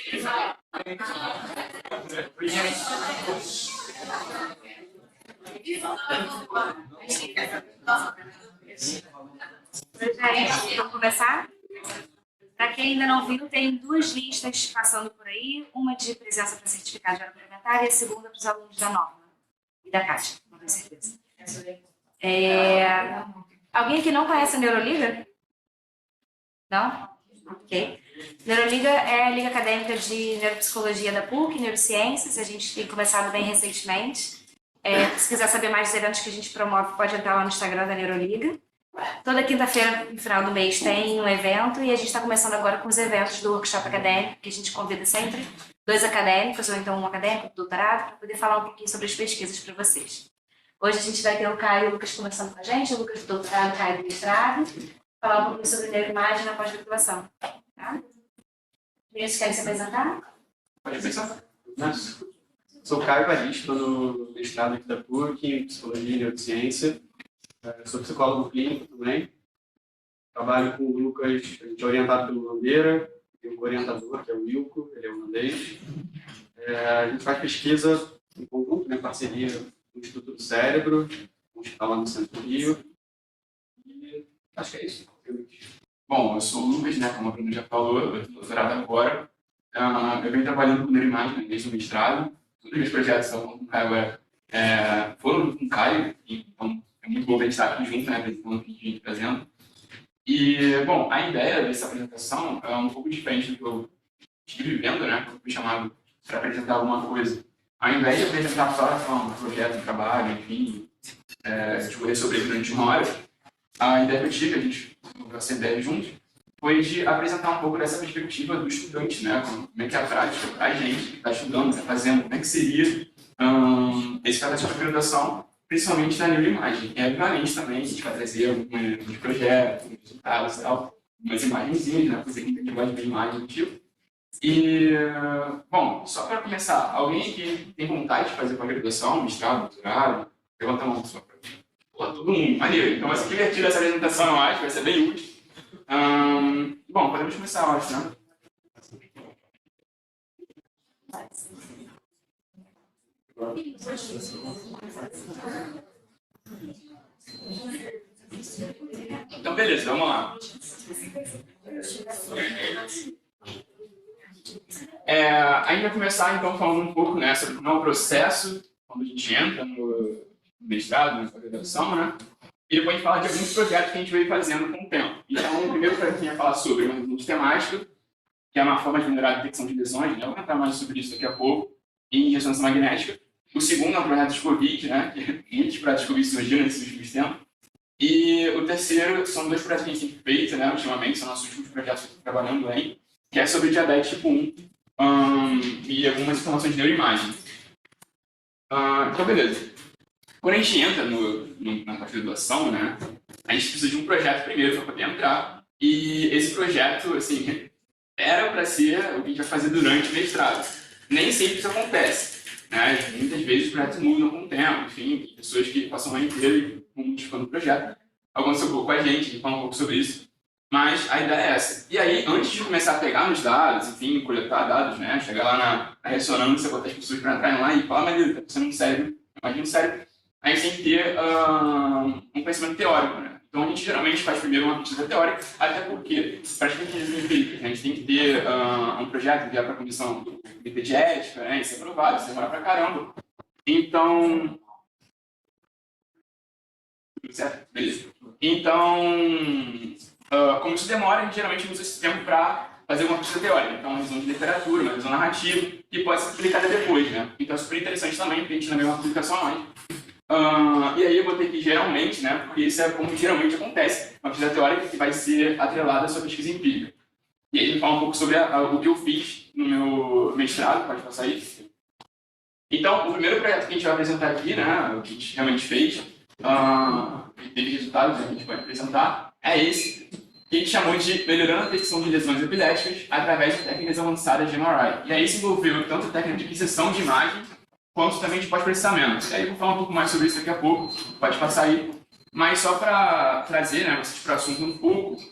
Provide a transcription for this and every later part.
Gente, vamos começar? Para quem ainda não viu, tem duas listas passando por aí, uma de presença para certificado de hora complementar e a segunda para os alunos da Norma e da Cátia, não tenho certeza. Alguém aqui não conhece a Neuroliga? Não? Ok. Neuroliga é a Liga Acadêmica de Neuropsicologia da PUC, Neurociências, a gente tem começado bem recentemente. Se quiser saber mais dos eventos que a gente promove, pode entrar lá no Instagram da Neuroliga. Toda quinta-feira, no final do mês, tem um evento e a gente está começando agora com os eventos do workshop acadêmico, que a gente convida sempre 2 acadêmicos, ou então um acadêmico, doutorado, para poder falar um pouquinho sobre as pesquisas para vocês. Hoje a gente vai ter o Caio e o Lucas conversando com a gente, o Lucas do doutorado, o Caio do mestrado, falar um pouquinho sobre neuroimagem na pós-graduação. Tá? Meninos, querem se apresentar? Pode começar. Sou o Caio Evaristo, estou no mestrado aqui da PUC, em Psicologia e Neurociência. Sou psicólogo clínico também. Trabalho com o Lucas, a gente é orientado pelo Bandeira, tem um orientador, que é o Wilco, ele é holandês. A gente faz pesquisa em conjunto, em parceria com o Instituto do Cérebro, com o Hospital lá no Centro do Rio. E acho que é isso. Bom, eu sou o Lucas, né, como a Bruna já falou, eu estou doutorado agora. Eu venho trabalhando com neuroimagem desde o mestrado. Todos os meus projetos estão com o Caio agora foram com o Caio, então é muito bom a gente estar aqui junto, né, apresentando o que a gente está fazendo. E, bom, a ideia dessa apresentação é um pouco diferente do que eu estive vivendo, né, quando fui chamado para apresentar alguma coisa. Ao invés de apresentar só um projeto, um trabalho, enfim, discorrer sobre ele durante uma hora, a ideia que eu tive, a gente teve essa ideia juntos, foi de apresentar um pouco dessa perspectiva do estudante, né, como é que é a prática para a gente que está estudando, está fazendo, como é que seria esse processo de graduação, principalmente na neuroimagem. E, obviamente, também a gente vai trazer alguns projetos, resultados e tal, umas imagenzinhas, né, porque a gente gosta de ver imagem do tipo. E, bom, só para começar, alguém aqui tem vontade de fazer pós-graduação, mestrado, doutorado? Levanta a mão só para pô, todo mundo, maneiro. Então vai ser divertido essa apresentação, eu acho, vai ser bem útil. Bom, podemos começar, eu acho, né? Então, beleza, vamos lá. A gente vai começar, então, falando um pouco, né, sobre como é o processo, quando a gente entra no mestrado, na graduação, né? E depois a gente fala de alguns projetos que a gente veio fazendo com o tempo. Então, o primeiro projeto que a gente vai falar sobre é uma revisão temática, que é uma forma de melhorar a detecção de lesões, né? Eu vou comentar mais sobre isso daqui a pouco, em ressonância magnética. O segundo é um projeto de Covid, né? Que muitos projetos de Covid surgiram nesses últimos tempos. E o terceiro são 2 projetos que a gente tem feito, né? Ultimamente, são nossos últimos projetos que eu estou trabalhando aí, que é sobre diabetes tipo 1 e algumas informações de neuroimagem. Então, beleza. Quando a gente entra na pós-graduação, né, a gente precisa de um projeto primeiro para poder entrar. E esse projeto, assim, era para ser o que a gente vai fazer durante o mestrado. Nem sempre isso acontece, né? Muitas vezes os projetos mudam com o tempo, enfim, pessoas que passam o ano inteiro e vão modificando o projeto. Aconteceu um pouco com a gente fala um pouco sobre isso. Mas a ideia é essa. E aí, antes de começar a pegar nos dados, enfim, coletar dados, né, chegar lá na ressonância, botar as pessoas para entrarem lá e falar, mas está pensando no cérebro, imagina o cérebro, a gente tem que ter um conhecimento teórico, né? Então a gente geralmente faz primeiro uma pesquisa teórica, até porque, para as pesquisas empíricas, a gente tem que ter um projeto enviado para a comissão do comitê de ética, né, e ser aprovado, isso demora pra caramba. Então... Certo? Beleza. Então, como isso demora, a gente geralmente usa esse tempo para fazer uma pesquisa teórica. Então, uma revisão de literatura, uma revisão narrativa, que pode ser publicada depois, né? Então é super interessante também, porque a gente não vê uma publicação a mais. E aí eu botei aqui geralmente, né, porque isso é como geralmente acontece, uma pesquisa teórica que vai ser atrelada à sua pesquisa empírica. E aí a gente fala um pouco sobre o que eu fiz no meu mestrado, pode passar aí. Então, o primeiro projeto que a gente vai apresentar aqui, né, o que a gente realmente fez, e teve resultados que a gente vai apresentar, é esse, que a gente chamou de melhorando a detecção de lesões epiléticas através de técnicas avançadas de MRI. E aí se envolveu tanto técnica de aquisição de imagem, quanto também de pós-processamento. E aí eu vou falar um pouco mais sobre isso daqui a pouco, pode passar aí. Mas só para trazer, né, vocês para o assunto um pouco,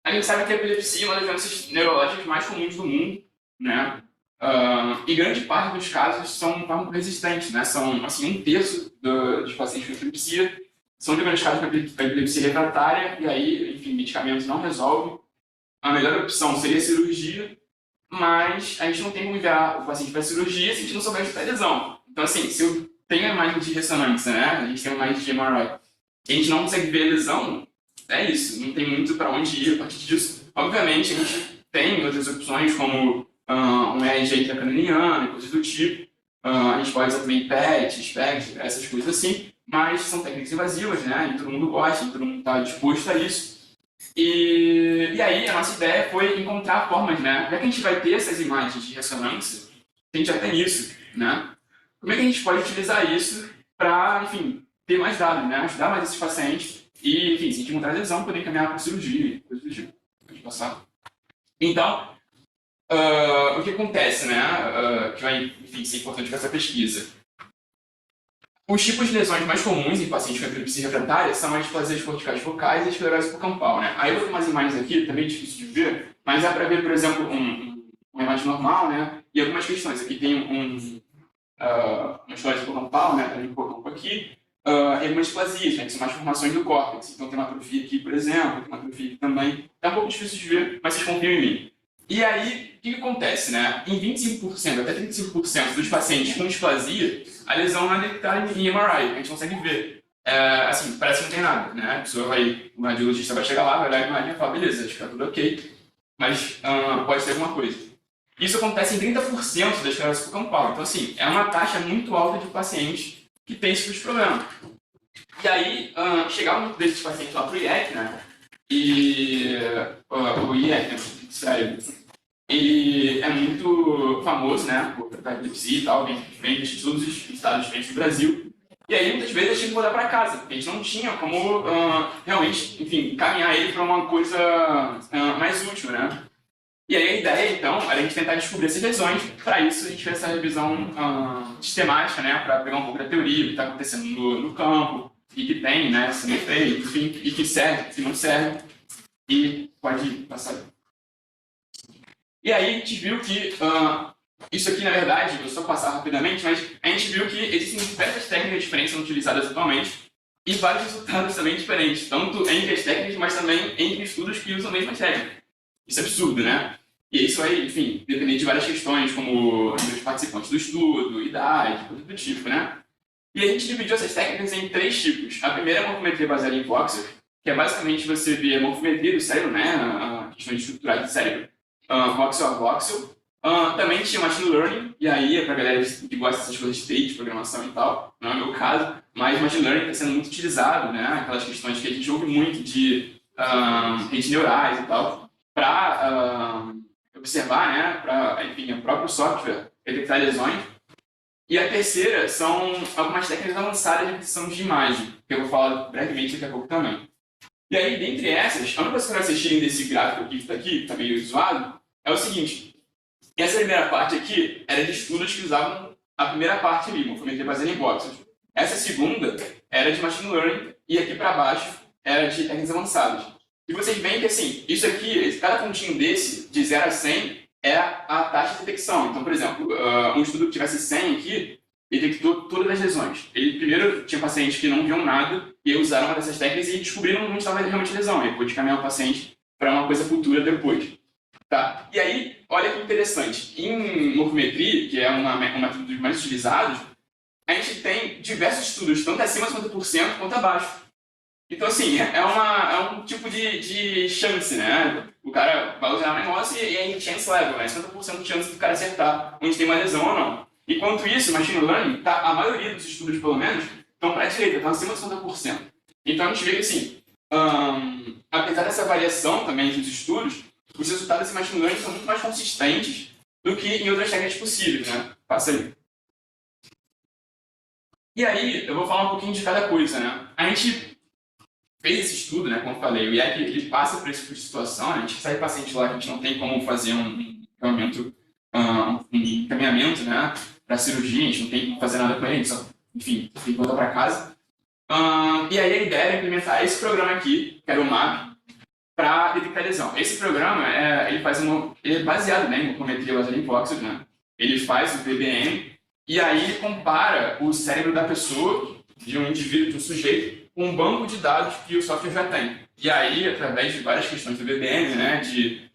a gente sabe que a epilepsia é uma das doenças neurológicas mais comuns do mundo, né? E grande parte dos casos são farmacoresistentes, né? São, assim, 1/3 dos pacientes com epilepsia são diagnosticados com epilepsia refratária, e aí, enfim, medicamentos não resolvem. A melhor opção seria a cirurgia, mas a gente não tem como enviar o paciente para a cirurgia se a gente não souber a lesão. Então, assim, se eu tenho a imagem de ressonância, né? A gente tem uma imagem de MRI, e a gente não consegue ver a lesão, é isso, não tem muito para onde ir a partir disso. Obviamente, a gente tem outras opções, como um EEG intracraniano e coisas do tipo. A gente pode usar também PET, SPECT, essas coisas assim, mas são técnicas invasivas, né? E todo mundo gosta, todo mundo está disposto a isso. E aí, a nossa ideia foi encontrar formas, né? Já que a gente vai ter essas imagens de ressonância, a gente já tem isso, né? Como é que a gente pode utilizar isso para, enfim, ter mais dados, né? Ajudar mais esses pacientes e, enfim, se a gente encontrar lesão, poder encaminhar para cirurgia, coisas do tipo. Pode passar. Então, o que acontece, né? Que vai, enfim, ser importante para essa pesquisa. Os tipos de lesões mais comuns em pacientes com epilepsia refratária são as displasias corticais focais e a esclerose hipocampal, né? Aí eu vou ter umas imagens aqui, também difícil de ver, mas é para ver, por exemplo, uma imagem normal, né? E algumas questões. Aqui tem uma esclerose hipocampal, né? Tem um hipocampo aqui. E algumas displasias, né? Que são mais formações do córtex. Então tem uma atrofia aqui, por exemplo, tem uma atrofia aqui também. É um pouco difícil de ver, mas vocês confiam em mim. E aí, o que acontece, né? Em 25%, até 35% dos pacientes com displasia, a lesão não é detectada em MRI, a gente consegue ver. Assim, parece que não tem nada, né? A pessoa o radiologista vai chegar lá, vai olhar a imagem e falar, beleza, acho que tá tudo ok, mas pode ter alguma coisa. Isso acontece em 30% das esclerose hipocampal. Então, assim, é uma taxa muito alta de pacientes que tem esse tipo de problema. E aí, chegar um desses pacientes lá pro IEC, né? E o IEC, sério, ele é muito famoso, né, por tratar epilepsia e tal, vem de todos os estados diferentes do Brasil. E aí, muitas vezes, a gente tinha que voltar para casa, porque a gente não tinha como realmente, enfim, encaminhar ele para uma coisa mais útil, né? E aí, a ideia, então, era a gente tentar descobrir essas lesões. Para isso, a gente fez essa revisão sistemática, né, para pegar um pouco da teoria, o que está acontecendo no campo, e que tem, né, sendo feito, enfim, e que serve, que não serve. E pode passar. E aí a gente viu que, isso aqui na verdade, vou só passar rapidamente, mas a gente viu que existem diversas técnicas diferentes sendo utilizadas atualmente e vários resultados também diferentes, tanto entre as técnicas, mas também entre estudos que usam a mesma técnica. Isso é absurdo, né? E isso vai, enfim, depender de várias questões, como os participantes do estudo, idade, coisa do tipo, né? E a gente dividiu essas técnicas em 3 tipos. A primeira é a morfometria baseada em voxel, que é basicamente você ver a morfometria do cérebro, né? Questões estruturais do cérebro. Voxel a voxel. Também tinha machine learning, e aí é pra galera que gosta dessas coisas de TI, de programação e tal, não é o meu caso, mas machine learning está sendo muito utilizado, né? Aquelas questões que a gente ouve muito de redes neurais e tal, para observar, né? Para, enfim, o próprio software detectar lesões. E a terceira são algumas técnicas avançadas de aquisição de imagem, que eu vou falar brevemente daqui a pouco também. E aí, dentre essas, a única coisa que vocês assistirem desse gráfico aqui, que está meio zoado, é o seguinte. Essa primeira parte aqui era de estudos que usavam a primeira parte ali, morfometria baseada em voxels. Essa segunda era de machine learning e aqui para baixo era de técnicas avançadas. E vocês veem que, assim, isso aqui, cada pontinho desse, de 0 a 100, é a taxa de detecção. Então, por exemplo, um estudo que tivesse 100 aqui, ele detectou todas as lesões. Ele primeiro tinha pacientes que não viam nada e usaram uma dessas técnicas e descobriram onde estava realmente lesão. Ele pôde caminhar o paciente para uma coisa futura depois. Tá? E aí, olha que interessante. Em morfometria, que é uma método dos mais utilizados, a gente tem diversos estudos, tanto acima de 50% quanto abaixo. Então, assim, é um tipo de chance, né? O cara vai usar a negócio e é em chance level, né? 50% de chance do cara acertar onde tem uma lesão ou não. Enquanto isso, machine learning, a maioria dos estudos, pelo menos, estão para a direita, estão acima de 50%. Então, a gente vê que, assim, apesar dessa variação também entre os estudos, os resultados desse machine learning são muito mais consistentes do que em outras técnicas possíveis, né? Passa aí. E aí, eu vou falar um pouquinho de cada coisa, né? A gente fez esse estudo, né? Como eu falei, o IEC, ele passa por esse tipo de situação, a gente sai paciente lá que a gente não tem como fazer um encaminhamento, né? Para cirurgia, a gente não tem como fazer nada com ele, só, enfim, tem que voltar para casa. E aí a ideia era implementar esse programa aqui, que era o MAP, para detectar lesão. Esse programa, ele é baseado em morfometria baseada em voxels, né? Ele faz o VBM e aí ele compara o cérebro da pessoa, de um indivíduo, de um sujeito, com um banco de dados que o software já tem. E aí, através de várias questões do VBM, né, de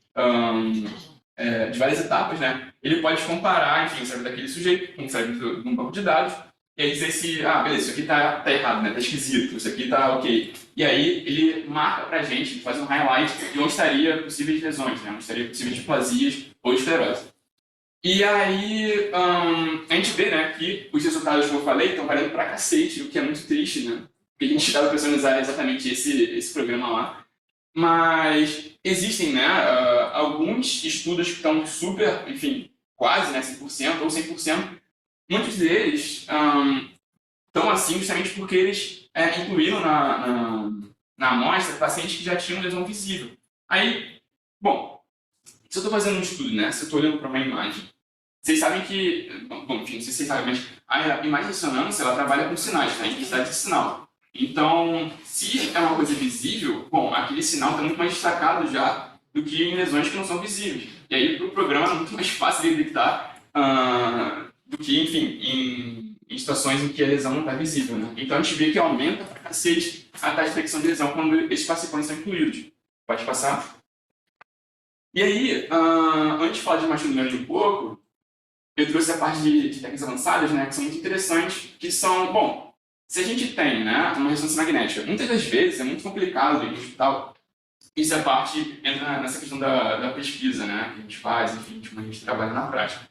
várias etapas, né, ele pode comparar, enfim, o cérebro daquele sujeito com o cérebro de um banco de dados, e aí dizer se, beleza, isso aqui tá errado, né, tá esquisito, isso aqui tá ok. E aí ele marca pra gente, faz um highlight de onde estaria possíveis lesões, né, onde estaria possíveis displasias ou esclerose. E aí a gente vê, né, que os resultados, como eu falei, estão variando pra cacete, o que é muito triste, né, porque a gente estava pensando em usar exatamente esse programa lá. Mas existem, né, alguns estudos que estão super, enfim, quase, né, 100% ou 100%. Muitos deles estão assim justamente porque eles incluíram na amostra pacientes que já tinham lesão visível. Aí, bom, se eu estou fazendo um estudo, né, se eu estou olhando para uma imagem, vocês sabem que, bom, enfim, não sei se vocês sabem, mas a imagem de ressonância, ela trabalha com sinais, né, intensidade de sinal. Então, se é uma coisa visível, bom, aquele sinal está muito mais destacado já do que em lesões que não são visíveis. E aí, para o programa, é muito mais fácil de detectar do que, enfim, em situações em que a lesão não está visível, né? Então, a gente vê que aumenta pra cacete a taxa de detecção de lesão quando esses participantes são incluídos. Pode passar? E aí, antes de falar de machine learning um pouco, eu trouxe a parte de técnicas avançadas, né, que são muito interessantes, que são, bom, se a gente tem, né, uma ressonância magnética, muitas das vezes é muito complicado em hospital. Isso é parte, entra nessa questão da pesquisa, né, que a gente faz, enfim, como a gente trabalha na prática.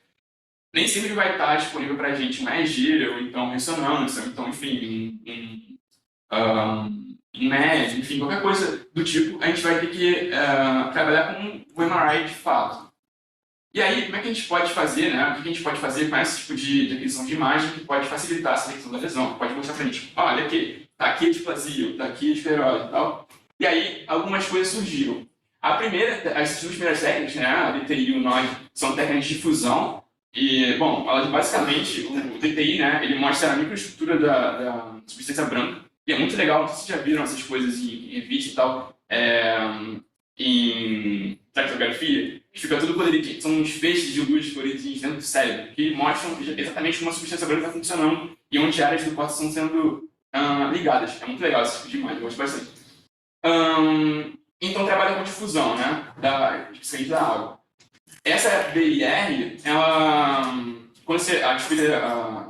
Nem sempre vai estar disponível para a gente uma EEG, ou então ressonância, ou então, enfim, um MED, enfim, qualquer coisa do tipo, a gente vai ter que trabalhar com o MRI de fato. E aí, como é que a gente pode fazer, né? O que a gente pode fazer com esse tipo de aquisição de imagem que pode facilitar essa detecção da lesão? Pode mostrar pra gente, olha aqui, tá aqui a displasia, tá aqui a esclerose e tal. E aí, algumas coisas surgiram. As duas primeiras técnicas, né? A DTI e o NOI, são técnicas de fusão. E, bom, elas basicamente, o DTI, né? Ele mostra a microestrutura da substância branca. E é muito legal, não sei se vocês já viram essas coisas em revista e tal, em tractografia. Fica tudo coloridinho, são uns feixes de luz coloridinhos dentro do cérebro, que mostram exatamente como a substância branca está funcionando e onde áreas do corpo estão sendo ligadas. É muito legal esse tipo de imagem, eu gosto bastante. Então, trabalha com difusão, né, especialmente da água. Essa BIR, ela, quando você escolhe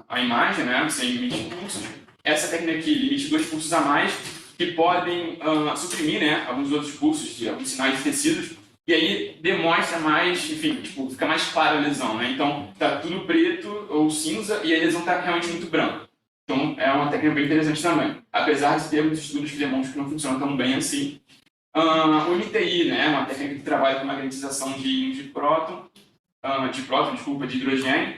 a imagem, né, você emite pulsos, essa técnica aqui limite 2 pulsos a mais, que podem suprimir, né, alguns outros pulsos de alguns sinais de tecidos, e aí demonstra mais, enfim, tipo, fica mais clara a lesão, né? Então, tá tudo preto ou cinza e a lesão tá realmente muito branca. Então, é uma técnica bem interessante também. Apesar de ter alguns estudos que demonstram que não funciona tão bem assim. O MTI, né? Uma técnica que trabalha com magnetização de íons de hidrogênio.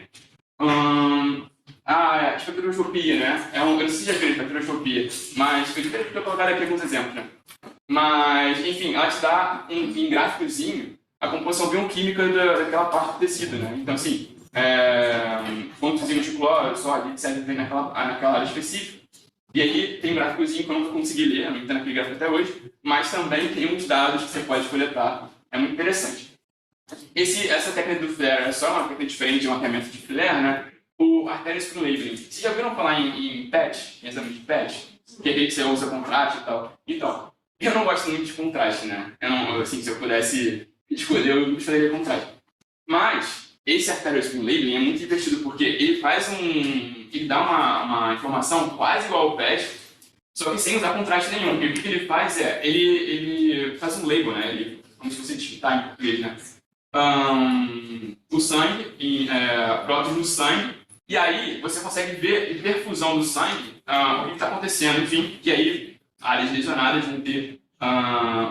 A espectroscopia, né? Eu não sei se já viram espectroscopia, mas eu vou colocar aqui alguns exemplos, né? Mas, enfim, ela te dá em gráficozinho a composição bioquímica daquela parte do tecido, né? Então, assim, quantos íons de cloro, sódio, etc. tem naquela área específica. E aí tem um gráficozinho que eu não vou conseguir ler, eu não entendo aquele gráfico até hoje, mas também tem uns dados que você pode coletar. É muito interessante. Essa técnica do FLAIR é só uma técnica diferente de um mapeamento de FLAIR, né? O Arterial Screen Labeling. Vocês já ouviram falar em PET, em exame de PET? Que é aquele que você usa contraste e tal. Então, eu não gosto muito de contraste, né? Assim, se eu pudesse escolher, eu escolheria contraste. Mas, esse Arterial Screen Labeling é muito divertido porque ele faz ele dá uma informação quase igual ao PET, só que sem usar contraste nenhum. E o que ele faz ele faz um label, né? Como se fosse digitar em português, né? O sangue, prótons no sangue, e aí você consegue ver perfusão do sangue, o que está acontecendo, enfim, que aí áreas lesionadas vão ter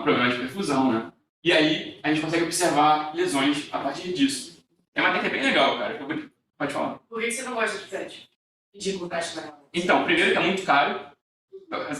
problemas de perfusão, né? E aí a gente consegue observar lesões a partir disso. É uma técnica bem legal, cara. Pode falar. Por que você não gosta de PET? De contraste na água? Então, primeiro que é muito caro,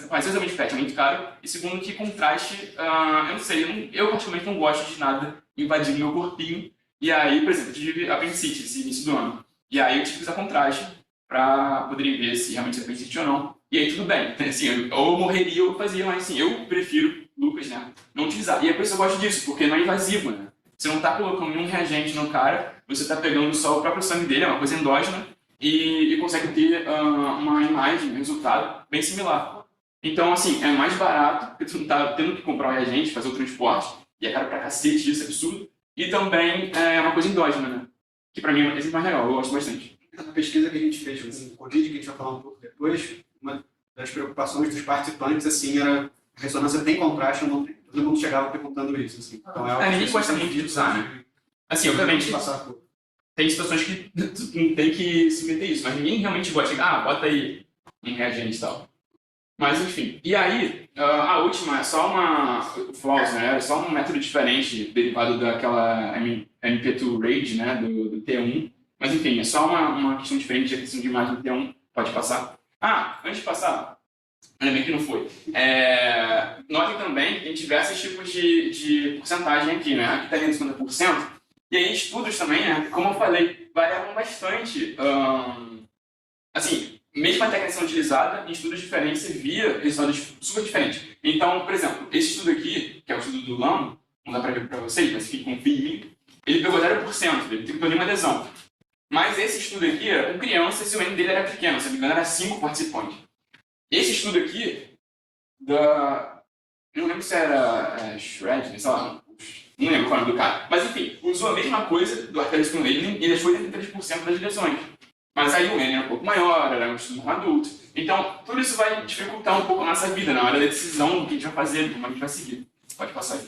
fazer exame de PET é muito caro, e segundo que contraste, eu não sei, eu particularmente não gosto de nada invadindo meu corpinho, e aí, por exemplo, eu tive apendicite esse início do ano, e aí eu tive que usar contraste para poderem ver se realmente é apendicite ou não, e aí tudo bem, assim, ou eu morreria ou eu fazia, mas assim, eu prefiro, Lucas, né, não utilizar. E é por isso que eu gosto disso, porque não é invasivo, né? Você não está colocando nenhum reagente no cara, você está pegando só o próprio sangue dele, é uma coisa endógena, e consegue ter uma imagem, um resultado bem similar. Então, assim, é mais barato, porque tu não está tendo que comprar o reagente, fazer o transporte, e é caro pra cacete, isso é absurdo. E também é uma coisa endógena, né? Que pra mim é sempre mais legal, eu gosto bastante. Na pesquisa que a gente fez com o Covid, que a gente vai falar um pouco depois, uma das preocupações dos participantes, assim, era a ressonância tem contraste ou não tem. Todo mundo chegava perguntando isso, assim. Então, algo Ninguém que gosta você muito de tem usar, né? Assim, obviamente, passar por... tem situações que tu não tem que submeter isso, mas ninguém realmente gosta de, bota aí um reagente e tal. Mas enfim, e aí, a última é só uma false, né? É só um método diferente, derivado daquela MP2 RAGE, né? Do T1. Mas enfim, é só uma questão diferente de aquisição de imagem do T1. Pode passar. Antes de passar, ainda bem que não foi. Notem também que tem diversos tipos de porcentagem aqui, né? Aqui está ali no 50%. E aí, estudos também, né? Como eu falei, variavam bastante. Assim, mesmo a técnica sendo utilizada, em estudos diferentes você via resultados super diferentes. Então, por exemplo, esse estudo aqui, que é o estudo do Lamo, não dá para ver para vocês, mas confiem em mim, ele pegou 0%, ele teve nenhuma adesão. Mas esse estudo aqui era com crianças e o N dele era pequeno, se não me engano era 5 participantes. Esse estudo aqui, eu não lembro se era Shred, sei lá, não lembro qual é o nome do cara. Mas enfim, usou a mesma coisa do arteriosclerosis e deixou 83% das lesões. Mas aí o N era um pouco maior, era um estudo com adulto. Então, tudo isso vai dificultar um pouco a nossa vida na hora da decisão do que a gente vai fazer, como a gente vai seguir. Pode passar aí.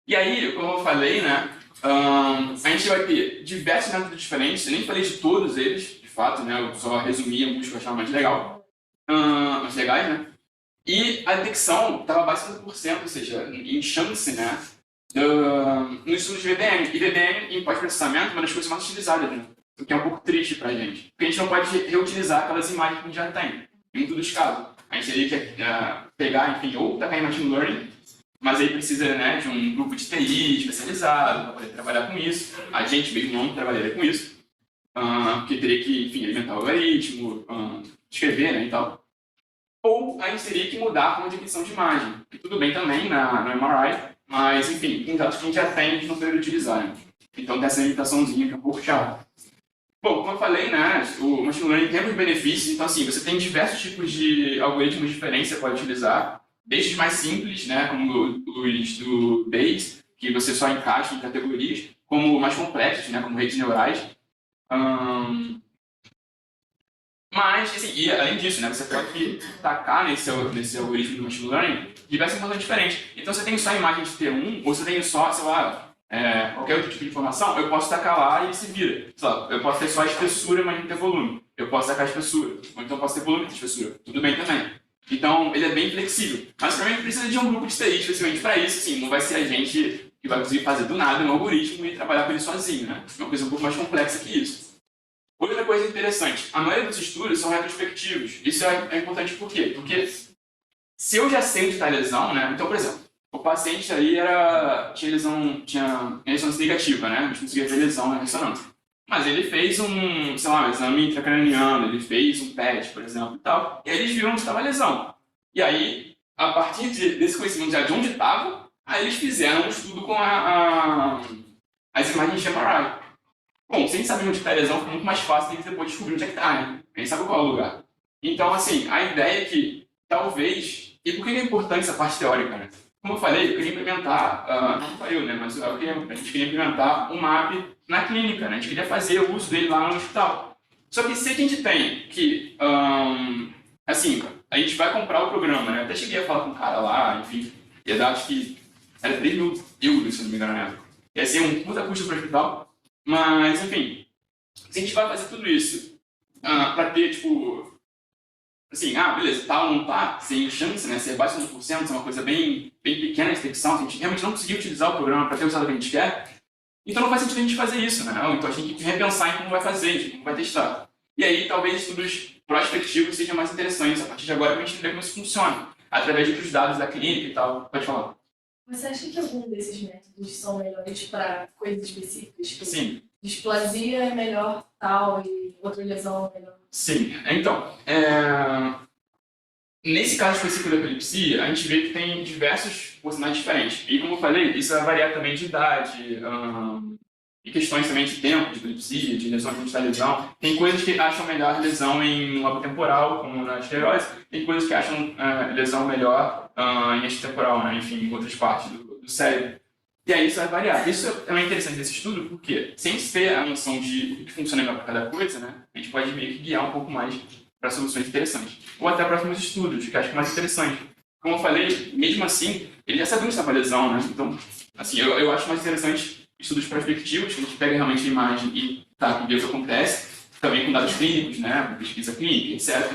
E aí, como eu falei, né, a gente vai ter diversos métodos diferentes. Eu nem falei de todos eles, de fato, né, eu só resumi alguns que eu achava mais mais legais, né. E a detecção estava abaixo de 50%, ou seja, em chance, né, no estudo de VDM. E VDM, em pós-processamento, é uma das coisas mais utilizadas, né. O que é um pouco triste pra gente. Porque a gente não pode reutilizar aquelas imagens que a gente já tem, em muitos dos casos. A gente teria que pegar, enfim, ou tacar em machine learning, mas aí precisa, né, de um grupo de TI especializado para poder trabalhar com isso. A gente mesmo não trabalharia com isso, porque teria que, enfim, alimentar o algoritmo, escrever, né, e tal. Ou a gente teria que mudar a forma de aquisição de imagem, que tudo bem também no MRI, mas, enfim, tem dados que a gente já tem, a gente não poderia utilizar, né? Então tem essa limitaçãozinha que é um pouco chata. Bom, como eu falei, né, o machine learning tem muitos benefícios, então assim, você tem diversos tipos de algoritmos diferentes que você pode utilizar, desde os mais simples, né, como os do Bayes, que você só encaixa em categorias, como mais complexos, né, como redes neurais. Mas, assim, e além disso, né, você pode tacar nesse algoritmo do machine learning diversas informações diferentes. Então, você tem só a imagem de T1, ou você tem só, sei lá, qualquer outro tipo de informação, eu posso tacar lá e ele se vira. Sei lá, eu posso ter só a espessura, mas não ter volume. Eu posso tacar a espessura, ou então eu posso ter volume e espessura. Tudo bem também. Então, ele é bem flexível. Mas também precisa de um grupo de TI, especialmente para isso, assim, não vai ser a gente que vai conseguir fazer do nada um algoritmo e trabalhar com ele sozinho, né? É uma coisa um pouco mais complexa que isso. Outra coisa interessante, a maioria dos estudos são retrospectivos. Isso é importante por quê? Porque se eu já sei onde está a lesão, né? Então, por exemplo, o paciente aí tinha ressonância negativa, né? A gente conseguia ver lesão na ressonância. Mas ele fez um exame intracraniano, ele fez um PET, por exemplo, e tal. E aí eles viram onde estava a lesão. E aí, a partir desse conhecimento já de onde estava, aí eles fizeram um estudo com as imagens de MRI. Bom, sem saber onde está a lesão, fica muito mais fácil de depois descobrir onde é que está, né? A gente sabe qual é o lugar. Então, assim, a ideia é que, talvez... E por que é importante essa parte teórica, né? Como eu falei, eu queria implementar... não foi eu, né? Mas a gente queria implementar um MAP na clínica, né? A gente queria fazer o uso dele lá no hospital. Só que se a gente tem que... assim, a gente vai comprar o programa, né? Eu até cheguei a falar com um cara lá, enfim... E acho que era 3 mil euros, se não me engano, na época. Ia ser um puta custo para o hospital. Mas, enfim, se a gente vai fazer tudo isso para ter, tipo, assim, beleza, tá ou não tá, sem chance, né, ser abaixo de 1%, é uma coisa bem pequena de detecção, se a gente realmente não conseguir utilizar o programa para ter o resultado que a gente quer, então não faz sentido a gente fazer isso, né, então a gente tem que repensar em como vai fazer, em como vai testar. E aí, talvez estudos prospectivos sejam mais interessantes a partir de agora para a gente entender como isso funciona, através dos dados da clínica e tal. Pode falar. Você acha que algum desses métodos são melhores para coisas específicas? Sim. Displasia é melhor tal e outra lesão é melhor? Sim. Então, Nesse caso específico da epilepsia, a gente vê que tem diversos porcentagens diferentes. E como eu falei, isso vai variar também de idade, e questões também de tempo, de epilepsia, de lesão de lesão. Tem coisas que acham melhor lesão em lobo temporal, como na esclerose, tem coisas que acham lesão melhor em eixo temporal, né? Enfim, em outras partes do cérebro. E aí isso vai variar. Isso é interessante desse estudo, porque sem ter a noção de o que funciona melhor para cada coisa, né, a gente pode meio que guiar um pouco mais para soluções interessantes. Ou até próximos estudos, que eu acho que é mais interessante. Como eu falei, mesmo assim, ele já sabia que estava lesão, né? Então, assim, eu acho mais interessante estudos prospectivos, que a gente pega realmente a imagem e vê o que acontece, também com dados clínicos, né, pesquisa clínica, etc.,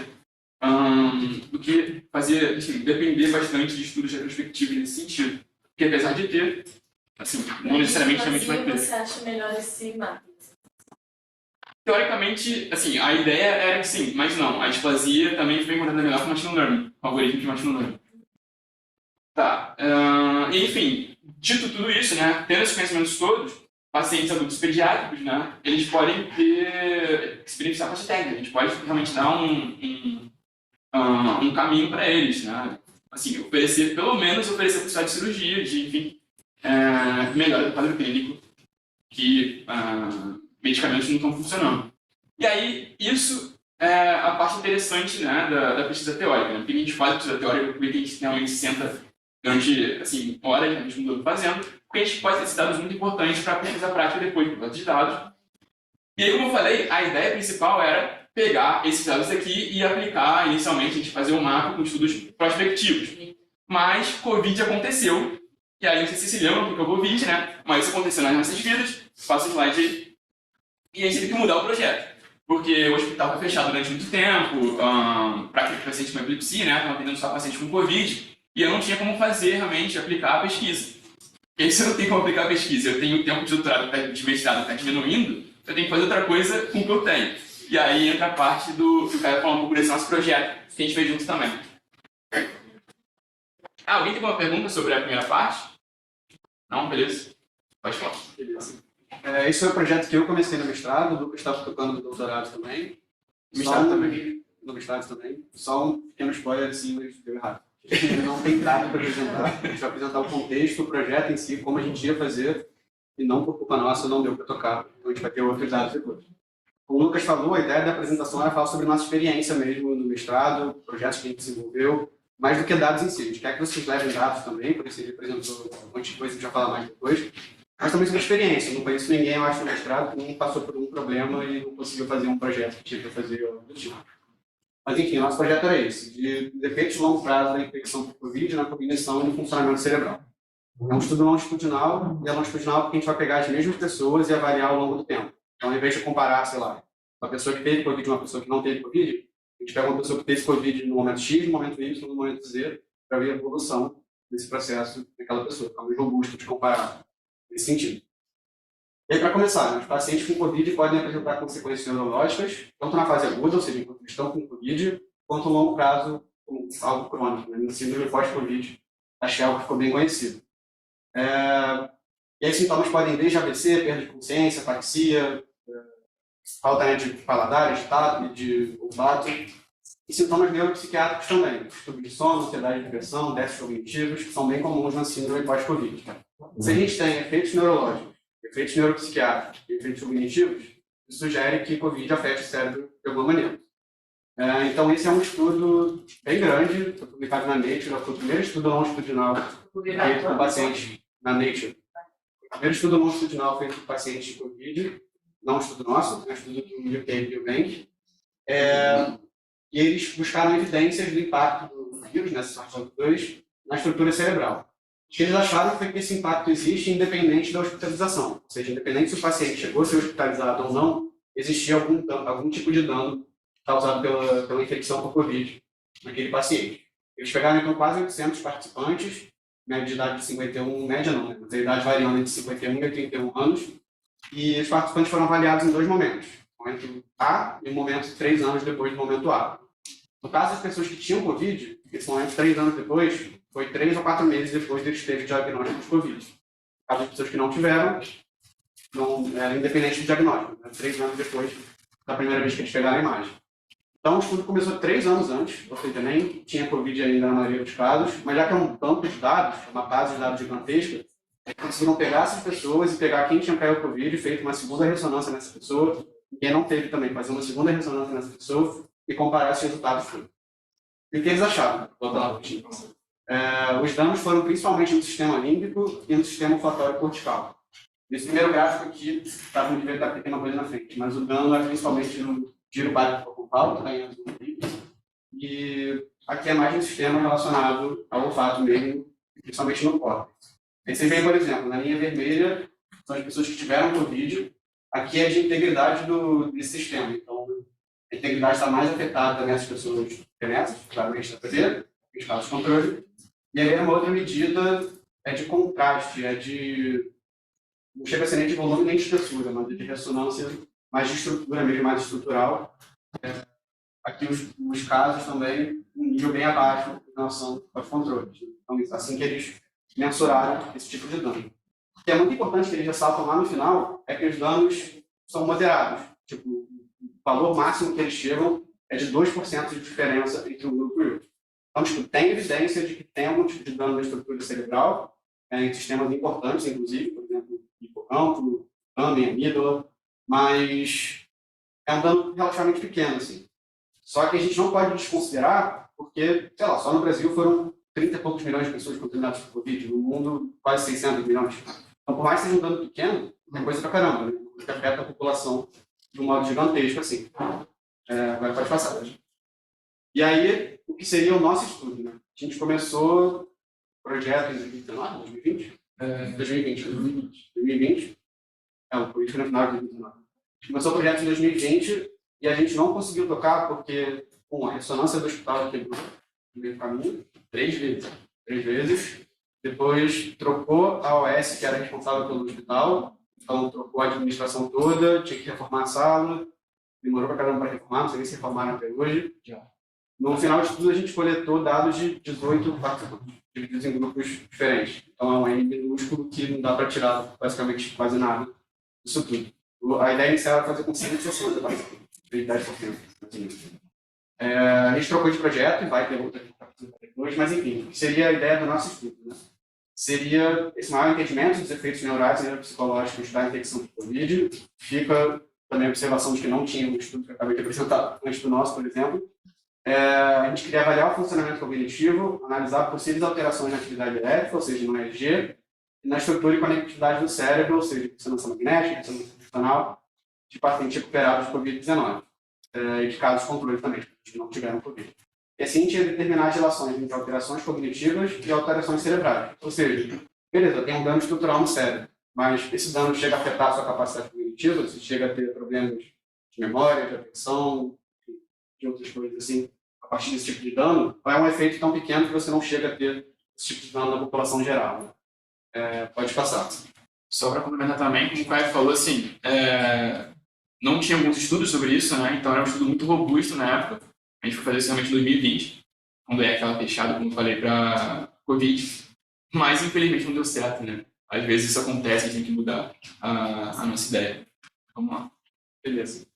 do que fazer, enfim, depender bastante de estudos retrospectivos nesse sentido. Porque apesar de ter, assim, não necessariamente realmente vai ter. Você acha melhor esse mapa? Teoricamente, assim, a ideia era que sim, mas não. A displasia também foi encontrada melhor com machine learning, com algoritmo de machine learning. Tá. Enfim, dito tudo isso, né, tendo esses conhecimentos todos, pacientes adultos pediátricos, né, eles podem se beneficiar com essa técnica. A gente pode realmente dar um caminho para eles, né? Assim, pelo menos oferecer a possibilidade de cirurgia, de, enfim, melhora do quadro clínico, que medicamentos não estão funcionando. E aí, isso é a parte interessante, né, da pesquisa teórica. Né? Porque a gente faz pesquisa teórica, porque a gente realmente senta durante, assim, horas, a gente não fazendo, porque a gente pode ter esses dados muito importantes para a pesquisa prática depois, por causa de dados. E aí, como eu falei, a ideia principal era pegar esses dados aqui e aplicar, inicialmente, a gente fazer um mapa com estudos prospectivos. Mas Covid aconteceu, e aí não sei se se lembram do que é o Covid, né? Mas isso aconteceu nas nossas vidas, passa o slide aí, e a gente teve que mudar o projeto. Porque o hospital foi fechado durante muito tempo, para pacientes com epilepsia, né? Estavam atendendo só pacientes com Covid, e eu não tinha como fazer, realmente, aplicar a pesquisa. E aí, se eu não tenho como aplicar a pesquisa, eu tenho o tempo de doutorado, de mestrado está diminuindo, eu tenho que fazer outra coisa com o que eu tenho. E aí entra a parte do que o cara falar um pouco desse nosso projeto, que a gente fez junto também. Alguém tem alguma pergunta sobre a primeira parte? Não? Beleza? Pode falar. Beleza. Esse foi o projeto que eu comecei no mestrado, o Lucas estava tocando no doutorado também. Mestrado também. No mestrado também. Só um pequeno spoiler, assim, mas deu errado. Não tem dado para apresentar. A gente vai apresentar o contexto, o projeto em si, como a gente ia fazer, e não por culpa nossa, não deu para tocar. Então a gente vai ter outros dados depois. Como o Lucas falou, a ideia da apresentação era falar sobre nossa experiência mesmo no mestrado, projetos que a gente desenvolveu, mais do que dados em si. A gente quer que vocês levem dados também, por isso ele apresentou um monte de coisa que a gente vai falar mais depois. Mas também sobre experiência. Eu não conheço ninguém, eu acho, no mestrado que não passou por um problema e não conseguiu fazer um projeto que tinha que fazer algo do tipo. Mas, enfim, nosso projeto era esse, de efeitos de longo prazo da infecção por Covid na cognição e no funcionamento cerebral. É um estudo longitudinal, e é longitudinal porque a gente vai pegar as mesmas pessoas e avaliar ao longo do tempo. Então, ao invés de comparar, sei lá, uma pessoa que teve Covid e uma pessoa que não teve Covid, a gente pega uma pessoa que teve Covid no momento X, no momento Y, no momento Z, para ver a evolução desse processo daquela pessoa. Fica mais robusto de comparar nesse sentido. E aí, para começar, os pacientes com Covid podem apresentar consequências neurológicas, tanto na fase aguda, ou seja, enquanto eles estão com Covid, quanto no longo prazo, com algo crônico, né? No síndrome pós-Covid, acho que é algo que ficou bem conhecido. E aí, sintomas podem ir desde AVC, perda de consciência, apatia, falta de paladar, de tato, de olfato, e sintomas neuropsiquiátricos também, distúrbio de sono, ansiedade e depressão, déficits cognitivos, que são bem comuns na síndrome pós-Covid. Se a gente tem efeitos neurológicos, efeitos neuropsiquiátricos e efeitos cognitivos, isso sugere que Covid afeta o cérebro de alguma maneira. Então, esse é um estudo bem grande, foi publicado na Nature, foi o primeiro estudo longitudinal feito com pacientes na Nature. O primeiro estudo longitudinal feito com pacientes de Covid, não um estudo nosso, é um estudo do UK Biobank. E eles buscaram evidências do impacto do vírus, nessa SARS-CoV-2, na estrutura cerebral. O que eles acharam foi que esse impacto existe independente da hospitalização. Ou seja, independente se o paciente chegou a ser hospitalizado ou não, existia algum tipo de dano causado pela infecção por Covid naquele paciente. Eles pegaram, então, quase 800 participantes, média de idade de 51, média não, né? Mas a idade variando entre 51 e 81 anos, e os participantes foram avaliados em 2 momentos, o momento A e o momento 3 anos depois do momento A. No caso das pessoas que tinham Covid, esse momento 3 anos depois, foi 3 ou 4 meses depois deles terem diagnóstico de Covid. No caso das pessoas que não tiveram, não, era independente do diagnóstico, né? 3 anos depois da primeira vez que eles pegaram a imagem. Então, o estudo começou 3 anos antes, ou seja, nem tinha Covid ainda na maioria dos casos, mas já que é um banco de dados, uma base de dados gigantesca, conseguiram pegar essas pessoas e pegar quem tinha pego Covid, feito uma segunda ressonância nessa pessoa, e quem não teve também, fazer uma segunda ressonância nessa pessoa e comparar esses resultados todos. E o que eles acharam? Vou botar lá, os danos foram principalmente no sistema límbico e no sistema olfatório cortical. Nesse primeiro gráfico aqui, estava no nível da pequena coisa na frente, mas o dano é principalmente no giro básico-frontal, que está em azul aqui, e aqui é mais um sistema relacionado ao olfato mesmo, principalmente no córtex. Aí você vê, por exemplo, na linha vermelha, são as pessoas que tiveram Covid, aqui é de integridade desse sistema, então a integridade está mais afetada nessas pessoas nessas, claramente na primeira, os casos de controle, e aí uma outra medida é de contraste, não chega a ser nem de volume nem de espessura, mas de ressonância mais de estrutura mesmo, mais estrutural. Aqui os casos também, um nível bem abaixo em relação aos controles. Então, assim que eles mensuraram esse tipo de dano. O que é muito importante que eles ressaltam lá no final é que os danos são moderados. Tipo, o valor máximo que eles chegam é de 2% de diferença entre um grupo e outro. Então, tipo, tem evidência de que tem algum tipo de dano na estrutura cerebral, em sistemas importantes, inclusive, por exemplo, hipocampo, tâmen, amígdala, mas é um dano relativamente pequeno, assim. Só que a gente não pode desconsiderar, porque, sei lá, só no Brasil foram 30 e poucos milhões de pessoas contaminadas por Covid, no mundo quase 600 milhões. Então, por mais que seja um dano pequeno, é coisa pra caramba, né? Que afeta a população de um modo gigantesco, assim. Agora pode passar, né? E aí, o que seria o nosso estudo, né? A gente começou o projeto em 2019, 2020? 2020. O Covid foi no final de 2019. A gente começou o projeto em 2020 e a gente não conseguiu tocar porque, a ressonância do hospital quebrou no meio do caminho. 3 vezes. 3 vezes. Depois trocou a OS, que era responsável pelo hospital. Então, trocou a administração toda, tinha que reformar a sala. Demorou para caramba para reformar, não sei nem se reformaram até hoje. Já. No final de tudo, a gente coletou dados de 18 participantes, divididos em grupos diferentes. Então, é um N minúsculo que não dá para tirar basicamente quase nada disso tudo. A ideia inicial era fazer com 160, basicamente, 10%. A gente trocou de projeto e vai ter outra depois, mas enfim, o que seria a ideia do nosso estudo, né? Seria esse maior entendimento dos efeitos neurais e neuropsicológicos da infecção de Covid. Fica também a observação de que não tinha um estudo que eu acabei de apresentar antes do nosso, por exemplo. A gente queria avaliar o funcionamento cognitivo, analisar possíveis alterações na atividade elétrica, ou seja, no EEG, e na estrutura e conectividade do cérebro, ou seja, ressonância magnética, ressonância funcional, de pacientes recuperados de Covid-19. E de casos de controle também, que não tiveram Covid. E assim a gente ia determinar as relações entre alterações cognitivas e alterações cerebrais. Ou seja, beleza, tem um dano estrutural no cérebro, mas esse dano chega a afetar a sua capacidade cognitiva, você chega a ter problemas de memória, de atenção, de outras coisas assim, a partir desse tipo de dano, ou é um efeito tão pequeno que você não chega a ter esse tipo de dano na população geral. Pode passar. Só para complementar também, como o Caio falou, assim, não tinha muitos estudos sobre isso, né? Então era um estudo muito robusto na época. A gente foi fazer isso realmente em 2020, quando é aquela fechada, como eu falei, para Covid. Mas, infelizmente, não deu certo, né? Às vezes isso acontece, a gente tem que mudar a nossa ideia. Vamos lá. Beleza.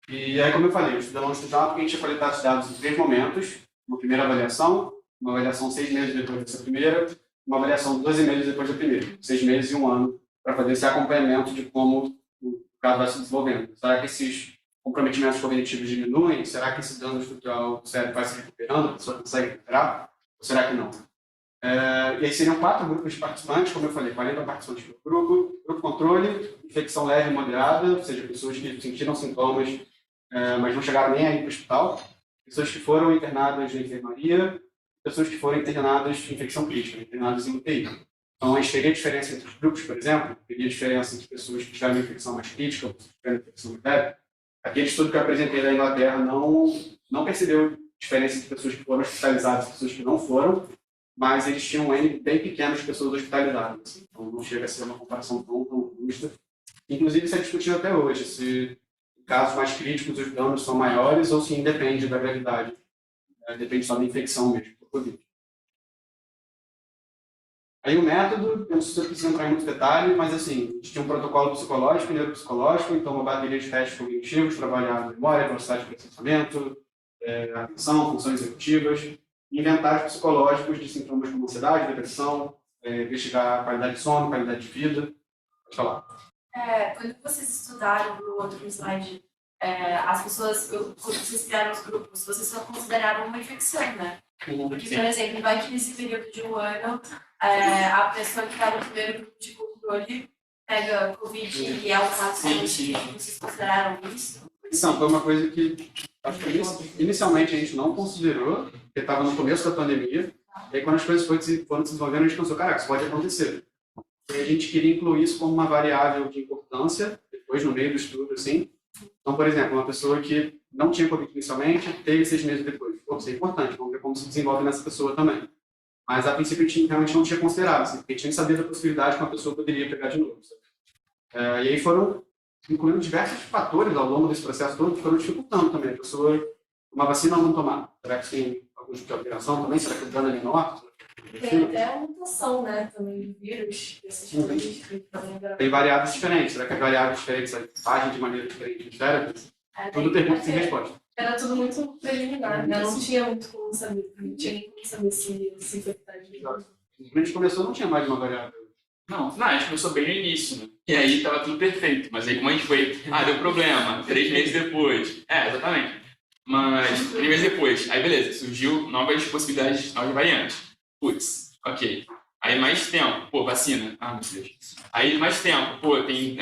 E aí, como eu falei, o estudo é longitudinal porque a gente ia coletar os dados em 3 momentos. Uma primeira avaliação, uma avaliação 6 meses depois dessa primeira, uma avaliação 12 meses depois da primeira. 6 meses e 1 ano, para fazer esse acompanhamento de como o caso vai se desenvolvendo. Será que esses comprometimentos cognitivos diminuem? Será que esse dano estrutural do cérebro vai se recuperando? A pessoa consegue recuperar? Ou será que não? E aí seriam 4 grupos de participantes, como eu falei, 40 participantes por grupo. Grupo controle, infecção leve e moderada, ou seja, pessoas que sentiram sintomas, mas não chegaram nem aí para o hospital. Pessoas que foram internadas na enfermaria, pessoas que foram internadas em infecção crítica, internadas em UTI. Então, a gente teria diferença entre os grupos, por exemplo, teria diferença entre pessoas que tiveram infecção mais crítica ou que tiveram infecção mais leve. Aquele estudo que eu apresentei da Inglaterra não percebeu diferença entre pessoas que foram hospitalizadas e pessoas que não foram, mas eles tinham um N bem pequeno de pessoas hospitalizadas. Assim. Então, não chega a ser uma comparação tão justa. Inclusive, isso é discutido até hoje, se em casos mais críticos os danos são maiores ou se independe da gravidade. Depende só da infecção mesmo, por Covid. Aí o método, eu não sei se eu preciso entrar em muito detalhe, mas assim, a gente tinha um protocolo psicológico e neuropsicológico, então uma bateria de testes cognitivos, trabalhar memória, velocidade de processamento, atenção, funções executivas, inventários psicológicos de sintomas como ansiedade, depressão, investigar qualidade de sono, qualidade de vida. Pode falar. Quando vocês estudaram no outro slide, as pessoas, quando vocês criaram os grupos, vocês só consideraram uma infecção, né? Porque, por exemplo, vai que nesse período de um ano, a pessoa que está no primeiro grupo de controle pega Covid e é um caso positivo. Vocês consideraram isso? Então, foi uma coisa que acho que inicialmente a gente não considerou, porque estava no começo da pandemia, e aí quando as coisas foram se desenvolvendo, a gente pensou, caraca, isso pode acontecer. E a gente queria incluir isso como uma variável de importância, depois no meio do estudo, assim. Então, por exemplo, uma pessoa que não tinha Covid inicialmente, teve 6 meses depois. Pô, isso é importante, vamos ver como se desenvolve nessa pessoa também. Mas, a princípio, a gente realmente não tinha considerado, assim, porque a gente nem sabia da possibilidade que uma pessoa poderia pegar de novo. E aí foram incluindo diversos fatores ao longo desse processo todo que foram dificultando também. A pessoa, uma vacina ou não tomar. Será que tem algum tipo de alteração também? Será que o dano é menor? Tem até a mutação, né, também do vírus, dessas coisas que podem virar. Tem variáveis diferentes. Será que as variáveis diferentes agem de maneira diferente no cérebro? Tudo pergunta sem resposta. Era tudo muito preliminar, né? Não tinha muito como saber, não tinha nem como saber se infectar de Quando a gente começou, não tinha mais de uma variável. Não, a gente começou bem no início, né? E aí tava tudo perfeito. Mas aí como a gente foi, deu problema, 3 meses depois. Exatamente. Mas 3 meses depois, aí beleza, surgiu novas possibilidades, novas variantes. Putz, ok. Aí mais tempo, vacina. Meu Deus. Aí mais tempo, tem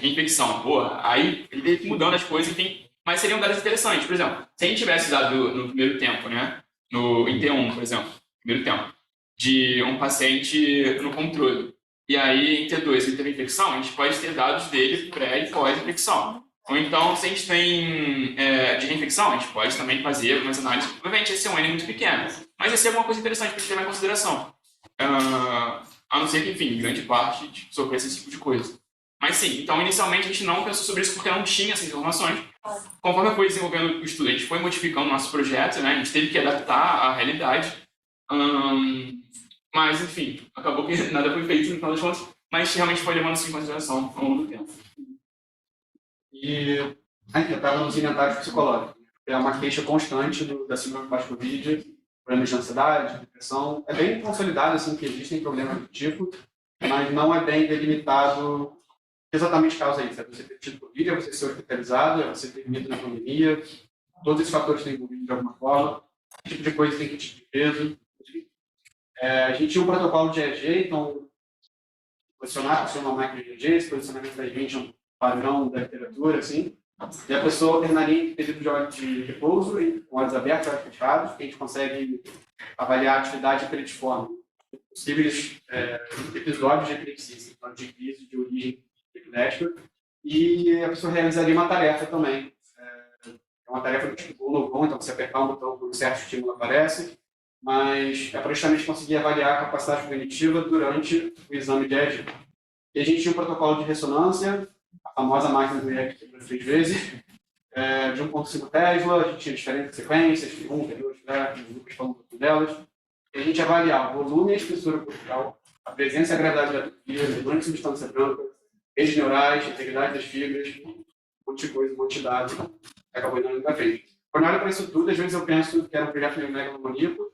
infecção. Aí ele teve que mudando as coisas, enfim. Mas seriam dados interessantes. Por exemplo, se a gente tivesse dado no primeiro tempo, né? Em T1, por exemplo, primeiro tempo, de um paciente no controle. E aí, em T2, ele teve infecção, a gente pode ter dados dele pré e pós-infecção. Ou então, se a gente tem de reinfecção, a gente pode também fazer algumas análises. Obviamente, esse é um N muito pequeno, mas esse é uma coisa interessante para a gente levar em consideração. A não ser que, enfim, grande parte sofre esse tipo de coisa. Mas sim, então, inicialmente, a gente não pensou sobre isso porque não tinha essas informações. Conforme foi desenvolvendo o estudo, a gente foi modificando o nosso projeto, né? A gente teve que adaptar à realidade. Mas, enfim, acabou que nada foi feito no final das contas, mas realmente foi levando isso em consideração ao longo do tempo. E a gente estava nos inventários psicológicos. É uma queixa constante da síndrome pós-Covid, problemas de ansiedade, depressão. É bem consolidado assim, que existem problemas do tipo, mas não é bem delimitado exatamente causa isso. É você ter tido Covid, é você ser hospitalizado, é você ter vindo na pandemia. Todos esses fatores estão envolvidos de alguma forma. Que tipo de coisa tem que tipo de peso. A gente tinha um protocolo de EEG, então posicionar a pessoa numa máquina de EEG, esse posicionamento da gente é um padrão da literatura, assim, e a pessoa alternaria em período de repouso, com olhos abertos, olhos fechados, que a gente consegue avaliar a atividade epiletiforme, possíveis episódios de epilepsia, então de crise de origem epilética, e a pessoa realizaria uma tarefa também. É uma tarefa do tipo go no go, então você apertar um botão por um certo estímulo aparece, mas é para justamente conseguir avaliar a capacidade cognitiva durante o exame de EEG. E a gente tinha um protocolo de ressonância, a famosa máquina do EEG que quebra 3 vezes, de 1.5 Tesla, a gente tinha diferentes sequências, T1, T2, T3, o Lucas falou um pouco delas, e a gente avaliava o volume e a espessura corporal, a presença e a gravidade da atropia, o volume de substância branca, redes neurais, a integridade das fibras, um monte de coisa, um monte de dados, acabou indo para frente. Quando eu olho para isso tudo, às vezes eu penso que era um projeto meio megalomaníaco,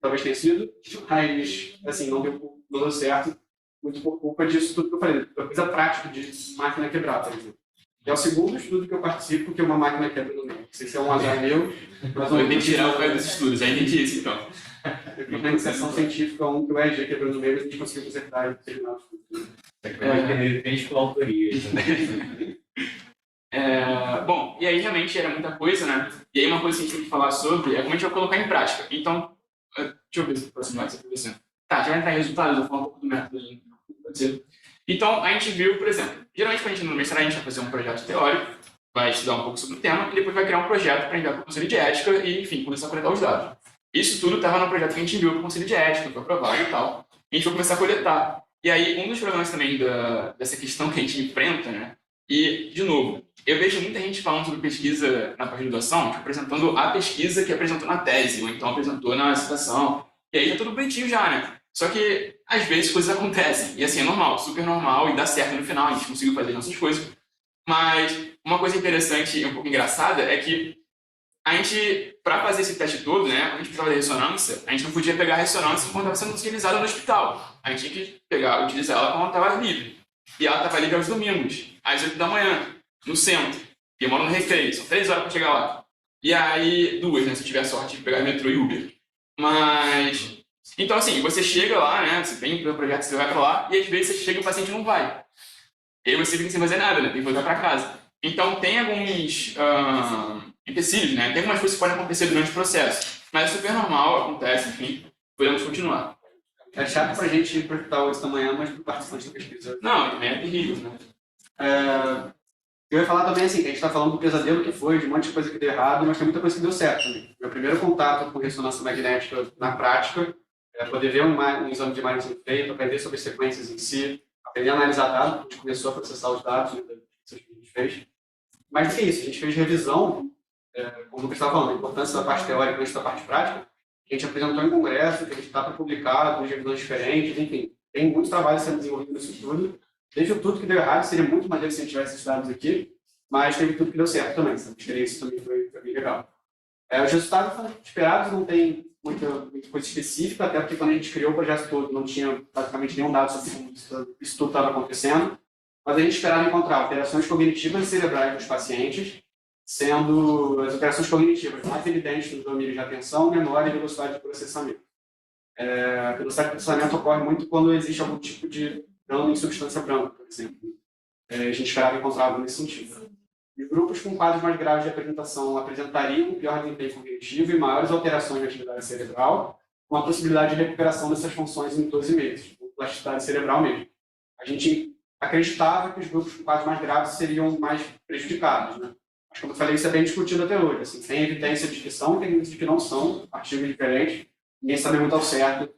talvez tenha sido, mas assim, não deu certo, muito por culpa disso tudo que eu falei, da coisa prática de máquina quebrar, por exemplo. É o segundo estudo que eu participo que uma máquina quebra no meio. Não sei se é um azar meu, mas eu tenho que tirar o pé dos estudos, aí entendi isso então. Eu fiz na iniciação científica que o EEG quebrou no meio, mas a gente conseguiu consertar e terminar o estudo. Depende com autoria também. Bom, e aí realmente era muita coisa, né? E aí uma coisa que a gente tem que falar sobre é como a gente vai colocar em prática. Então, deixa eu ver se o próximo slide está acontecendo. Tá, já vai entrar em resultados, eu vou falar um pouco do método. Pode ser. Então, a gente viu, por exemplo, geralmente quando a gente no mestrado, a gente vai fazer um projeto teórico, vai estudar um pouco sobre o tema, e depois vai criar um projeto para enviar para o Conselho de Ética e, enfim, começar a coletar os dados. Isso tudo estava no projeto que a gente enviou para o Conselho de Ética, foi aprovado e tal. E a gente vai começar a coletar. E aí, um dos problemas também dessa questão que a gente enfrenta, né? E, de novo, eu vejo muita gente falando sobre pesquisa na pós-graduação, tipo, apresentando a pesquisa que apresentou na tese, ou então apresentou na citação. E aí tá tudo bonitinho já, né? Só que, às vezes, coisas acontecem. E assim, é normal, super normal, e dá certo no final, a gente conseguiu fazer as nossas coisas. Mas uma coisa interessante e um pouco engraçada é que a gente, para fazer esse teste todo, né, a gente precisava da ressonância, a gente não podia pegar a ressonância enquanto estava sendo utilizada no hospital. A gente tinha que utilizar ela quando ela estava livre. E ela estava livre aos domingos, às 8 da manhã, no centro. E eu moro no Recreio, são 3 horas para chegar lá. E aí, 2, né, se eu tiver sorte de pegar metrô e Uber. Mas, então assim, você chega lá, né, você vem para o projeto, você vai para lá, e às vezes você chega e o paciente não vai. E aí você fica sem fazer nada, né, tem que voltar para casa. Então tem alguns empecilhos, né, tem algumas coisas que podem acontecer durante o processo. Mas é super normal, acontece, enfim, podemos continuar. É chato pra gente ir para o hospital 8 da manhã, mas para participantes da pesquisa. Não, também é terrível, né? Eu ia falar também assim, que a gente está falando do pesadelo que foi, de um monte de coisa que deu errado, mas tem muita coisa que deu certo também. Meu primeiro contato com ressonância magnética na prática é poder ver um exame de imagem sendo feito, aprender sobre sequências em si, aprender a analisar dados, a gente começou a processar os dados, né, que a gente fez. Mas do que isso, a gente fez revisão, como o Lucas estava falando, a importância da parte teórica antes da parte prática, que a gente apresentou em congresso, que a gente está para publicar, com revisões diferentes, enfim. Tem muito trabalho sendo desenvolvido nisso tudo. Teve tudo que deu errado, seria muito maneiro se a gente tivesse esses dados aqui, mas teve tudo que deu certo também, essa experiência também foi bem legal. Os resultados foram esperados, não tem muita coisa específica, até porque quando a gente criou o projeto todo não tinha praticamente nenhum dado sobre como isso tudo estava acontecendo, mas a gente esperava encontrar alterações cognitivas cerebrais dos pacientes, sendo as alterações cognitivas mais evidentes nos domínios de atenção, memória e velocidade de processamento. A velocidade de processamento ocorre muito quando existe algum tipo de dano em substância branca, por exemplo. A gente esperava encontrar algo nesse sentido. E grupos com quadros mais graves de apresentação apresentariam um pior desempenho cognitivo e maiores alterações na atividade cerebral, com a possibilidade de recuperação dessas funções em 12 meses, com plasticidade cerebral mesmo. A gente acreditava que os grupos com quadros mais graves seriam mais prejudicados, né? Mas, como eu falei, isso é bem discutido até hoje. Assim, tem evidência de que são, tem evidência de que não são, artigos diferentes, ninguém sabe muito ao certo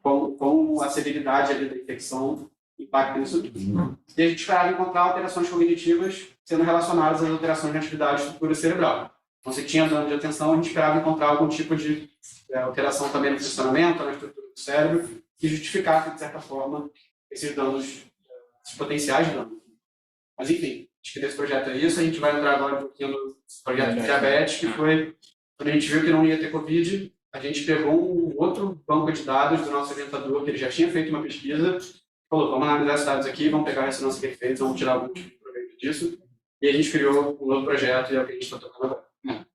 como a severidade ali da infecção impacta nisso tudo. E a gente esperava encontrar alterações cognitivas sendo relacionadas às alterações na atividade da estrutura cerebral. Então, se tinha dano de atenção, a gente esperava encontrar algum tipo de alteração também no funcionamento, na estrutura do cérebro, que justificasse, de certa forma, esses danos, esses potenciais danos. Mas, enfim, acho que desse projeto é isso. A gente vai entrar agora um pouquinho no projeto de diabetes, que foi quando a gente viu que não ia ter Covid, a gente pegou um outro banco de dados do nosso orientador, que ele já tinha feito uma pesquisa, falou, vamos analisar esses dados aqui, vamos pegar a ressonância que ele fez, vamos tirar algum tipo de proveito disso. E a gente criou um novo projeto e é o que a gente está tocando agora.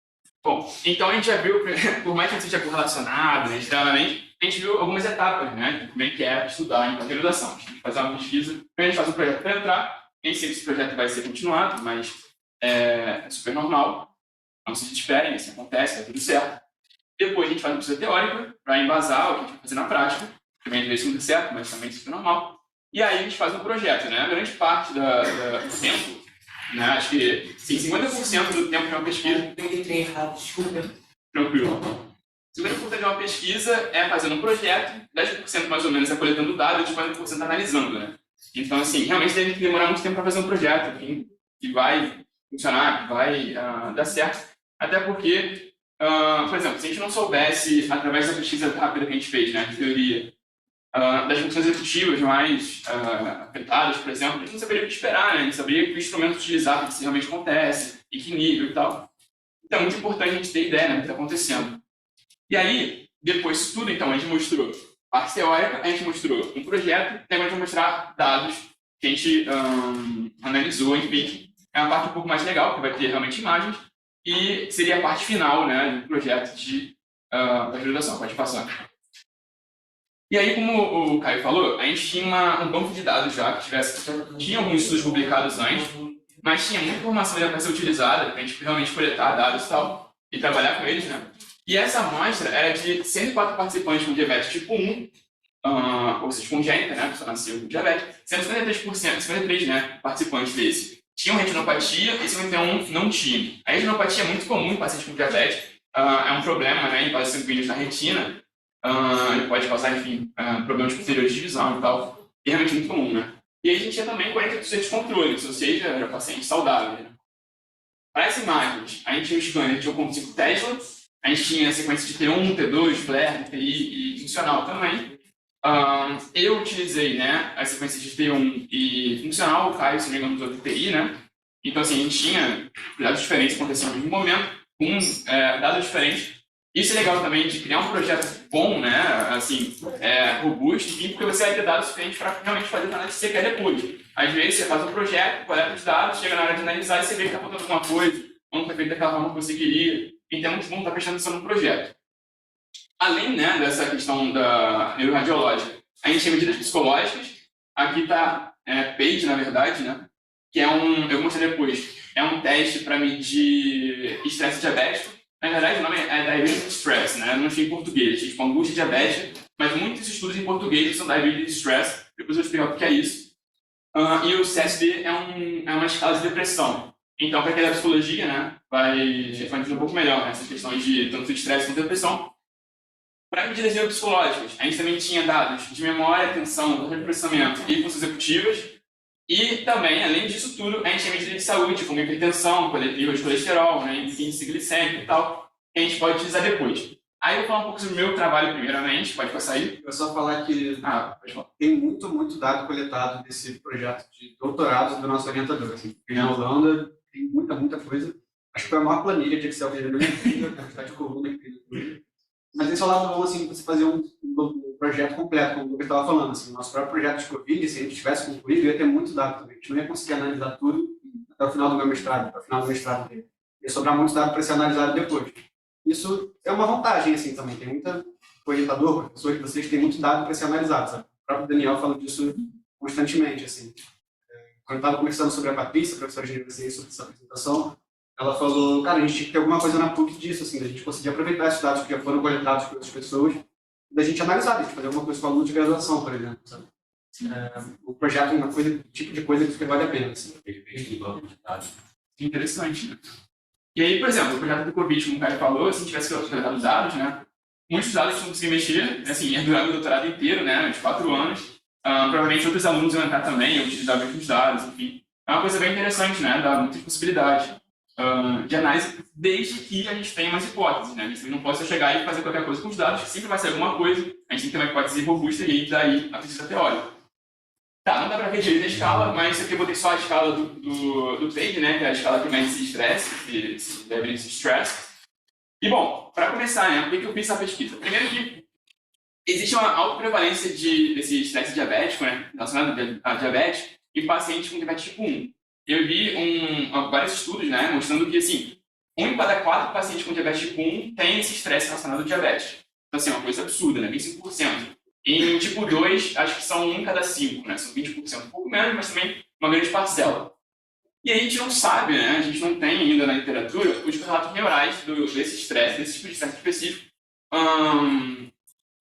Bom, então a gente já viu, por mais que não seja correlacionado, né, extremamente, a gente viu algumas etapas, né, como é que é estudar em graduação. A gente faz uma pesquisa, a gente faz um projeto para entrar, nem sempre esse projeto vai ser continuado, mas é super normal. Não se desesperem, isso acontece, é tudo certo. Depois a gente faz uma pesquisa teórica para embasar o que a gente vai fazer na prática, também às vezes não dá certo, mas também é super normal. E aí a gente faz um projeto, né, grande parte do tempo, né, acho que sim, 50% do tempo de uma pesquisa. Eu entrei errado, desculpa. Tranquilo. 50% de uma pesquisa é fazendo um projeto, 10% mais ou menos é coletando dados e 40% analisando, né? Então, assim, realmente tem que demorar muito tempo para fazer um projeto, enfim, que vai funcionar, que vai dar certo. Até porque, por exemplo, se a gente não soubesse, através da pesquisa rápida que a gente fez, né, de teoria, das funções executivas mais afetadas, por exemplo, a gente não saberia o que esperar, né? A gente não saberia que instrumento utilizar para que isso realmente acontece, em que nível e tal. Então, é muito importante a gente ter ideia, né, do que está acontecendo. E aí, depois disso tudo, então, a gente mostrou parte teórica, a gente mostrou um projeto, e agora a gente vai mostrar dados que a gente analisou, enfim. É uma parte um pouco mais legal, que vai ter realmente imagens, e seria a parte final, né, do projeto de graduação. Pode passar. E aí, como o Caio falou, a gente tinha um banco de dados já, que tinha alguns estudos publicados antes, mas tinha muita informação já para ser utilizada, para a gente realmente coletar dados e tal, e trabalhar com eles, né? E essa amostra era de 104 participantes com diabetes tipo 1, ou seja, congênita, né? A pessoa nasceu com diabetes, sendo 53%, né, participantes desses tinham retinopatia e 51 não tinham. A retinopatia é muito comum em pacientes com diabetes, é um problema, né, em vasos sanguíneos na retina. Ele pode causar, enfim, problemas posteriores de visão e tal. E é realmente muito comum, né? E aí a gente tinha também 40% de controle, ou seja, era paciente saudável. Né? Para essas imagens, a gente tinha o scanner de 1.5 Tesla, a gente tinha a sequência de T1, T2, FLAIR, TI e funcional também. Eu utilizei, né, as sequências de T1 e funcional, o Caio, se não me engano, usou TI, né? Então, assim, a gente tinha cuidados diferentes acontecendo no mesmo momento. com dados diferentes. Isso é legal também de criar um projeto bom, né, assim, robusto, enfim, porque você vai ter dados suficientes para realmente fazer a análise que você quer depois. Às vezes você faz um projeto, coleta os dados, chega na hora de analisar e você vê que está faltando alguma coisa, ou não foi feito daquela forma que você queria. Então é muito bom estar prestando atenção no projeto. Além, né, dessa questão da neuroradiológica, a gente tem medidas psicológicas. Aqui está PAGE, na verdade, né, que é eu vou mostrar depois, é um teste para medir estresse diabético. Na verdade, o nome é Diabetes Stress, né? Não achei em português, tipo angústia diabética, mas muitos estudos em português são Diabetes Stress, depois eu vou explicar o que é isso. E o CSD é uma escala de depressão. Então, para quem é da psicologia, né, vai entender um pouco melhor, né, essas questões de tanto de estresse quanto de depressão. Para medidas neuropsicológicas, a gente também tinha dados de memória, atenção, processamento e funções executivas. E também, além disso tudo, a gente tem medidas de saúde, como hipertensão, nível de colesterol, né, índice glicêmico e tal, que a gente pode utilizar depois. Aí eu vou falar um pouco sobre o meu trabalho primeiramente, pode passar aí. Eu só falar que Pode falar. tem muito dado coletado nesse projeto de doutorado do nosso orientador. Assim, na Holanda tem muita coisa. Acho que foi a maior planilha de Excel que ele já a quantidade de coluna que tem. Mas esse é o lado bom, assim, você fazer um projeto completo, como o Lucas estava falando. Assim, o nosso próprio projeto de Covid, se a gente tivesse concluído, ia ter muito dado também. A gente não ia conseguir analisar tudo até o final do meu mestrado, até o final do mestrado dele. Ia sobrar muito dado para ser analisado depois. Isso é uma vantagem, assim, também. Tem muita orientador, professor de vocês, tem muito dado para ser analisado, sabe? O próprio Daniel fala disso constantemente, assim. Quando eu estava conversando sobre a Patrícia, professora de neurociência, sobre essa apresentação, ela falou, cara, a gente tinha que ter alguma coisa na PUC disso, assim, da gente conseguir aproveitar esses dados que já foram coletados por outras pessoas, da gente analisar, da gente fazer alguma coisa com aluno de graduação, por exemplo, sabe? O projeto é uma coisa, tipo de coisa que vale a pena, assim. Interessante, né? E aí, por exemplo, o projeto do Covid, como o Caio falou, se a gente tivesse coletado os dados, né, muitos dados a gente não conseguia mexer, assim, ia durar o doutorado inteiro, né, de 4 anos. Provavelmente outros alunos iam entrar também, iam utilizar os mesmos dados, enfim. É uma coisa bem interessante, né, dá muitas possibilidades de análise, desde que a gente tenha umas hipóteses, né? A gente não pode só chegar e fazer qualquer coisa com os dados, que sempre vai ser alguma coisa, a gente tem que ter uma hipótese robusta e aí daí a pesquisa teórica. Tá, não dá para ver direito a escala, mas aqui eu botei só a escala do PAGE, né, que é a escala que mede esse estresse, esse Diabetes Stress. E bom, para começar, né, por que eu fiz essa pesquisa? Primeiro que existe uma alta prevalência desse estresse diabético, né, relacionado a diabetes, em pacientes com diabetes tipo 1. Eu vi vários estudos, né, mostrando que, assim, 1 em cada 4 pacientes com diabetes tipo 1 tem esse estresse relacionado ao diabetes. Então, assim, é uma coisa absurda, né, 25%. Em tipo 2, acho que são 1 em cada 5, né, são 20%, um pouco menos, mas também uma grande parcela. E aí a gente não sabe, né, a gente não tem ainda na literatura os relatos neurais desse estresse, desse tipo de estresse específico,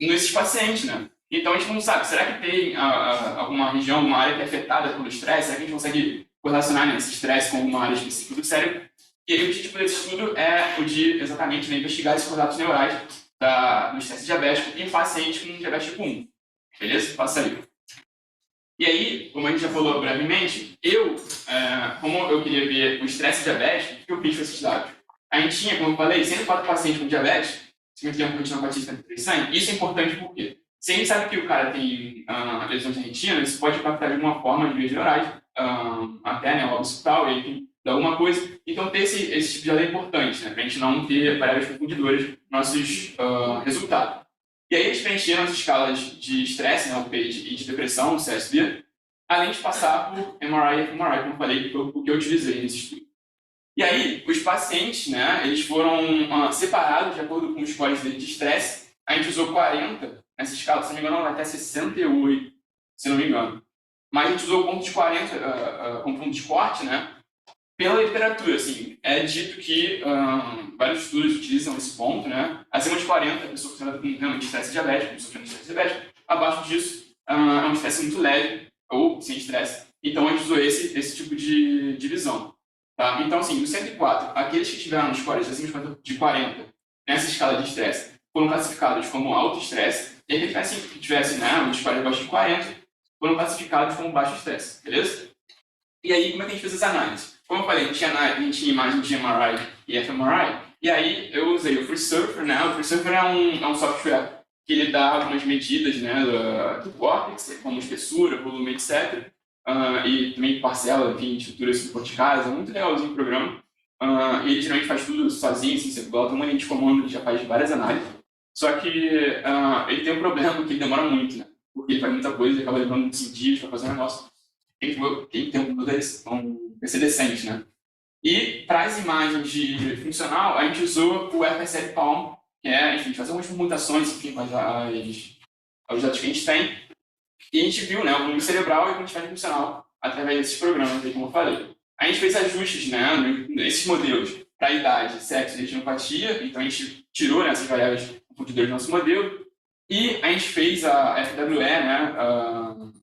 nesses pacientes, né. Então a gente não sabe, será que tem alguma região, alguma área que é afetada pelo estresse? Será que a gente consegue correlacionar esse estresse com alguma área específica do cérebro? E aí o objetivo desse estudo é o de exatamente, né, investigar esses relatos neurais do estresse diabético em pacientes com diabetes tipo 1. Beleza? Passa aí. E aí, como a gente já falou brevemente, como eu queria ver o estresse diabético, o que eu fiz com esses dados? A gente tinha, como eu falei, 104 pacientes com diabetes, se tem uma retinopatia de sangue. Isso é importante por quê? Se a gente sabe que o cara tem lesões na retina, isso pode impactar de alguma forma as vias neurais, até, né, o hospital, enfim, de alguma coisa. Então, ter esse tipo de dado é importante, né, para a gente não ter variáveis confundidoras nos nossos resultados. E aí, eles preencheram as escalas de estresse, né, o PAGE, e de depressão, o CSD, além de passar por MRI e fMRI, como eu falei, que foi o que eu utilizei nesse estudo. E aí, os pacientes, né, eles foram separados de acordo com os scores de estresse. A gente usou 40 nessa escala, se não me engano, ela vai até 68, se não me engano. Mas a gente usou o ponto de 40 como ponto de corte, né? Pela literatura, assim, é dito que vários estudos utilizam esse ponto, né? Acima de 40, a pessoa que tem realmente estresse diabético, sofrendo de estresse diabético. Abaixo disso, é um estresse muito leve, ou sem estresse. Então, a gente usou esse tipo de divisão. Tá? Então, assim, dos 104, aqueles que tiveram scores acima de 40 nessa escala de estresse foram classificados como alto estresse, e aqueles que tivessem, né, um score abaixo de 40 foram classificados como baixo estresse, beleza? E aí, como é que a gente fez essa análise? Como eu falei, a gente tinha imagem de MRI e fMRI, e aí eu usei o FreeSurfer, né? O FreeSurfer é um software que ele dá algumas medidas, né, do córtex, como espessura, volume, etc. E também parcela, enfim, estruturas corticais, é muito legalzinho o programa. Ele geralmente faz tudo sozinho, assim, você bota uma linha de comando, ele já faz várias análises. Só que ele tem um problema que ele demora muito, né? Porque ele faz muita coisa e acaba levando 5 dias para fazer um negócio. Tem que ter um PC decente, né? E para as imagens de funcional, a gente usou o FSL Palm, que é, enfim, fazer algumas mutações, enfim, com os dados que a gente tem. E a gente viu, né, o volume cerebral e a quantidade funcional através desses programas, aí, como eu falei. A gente fez ajustes, né, nesses modelos para idade, sexo e retinopatia, então a gente tirou, né, essas variáveis confundidores do nosso modelo, e a gente fez a FWE, né,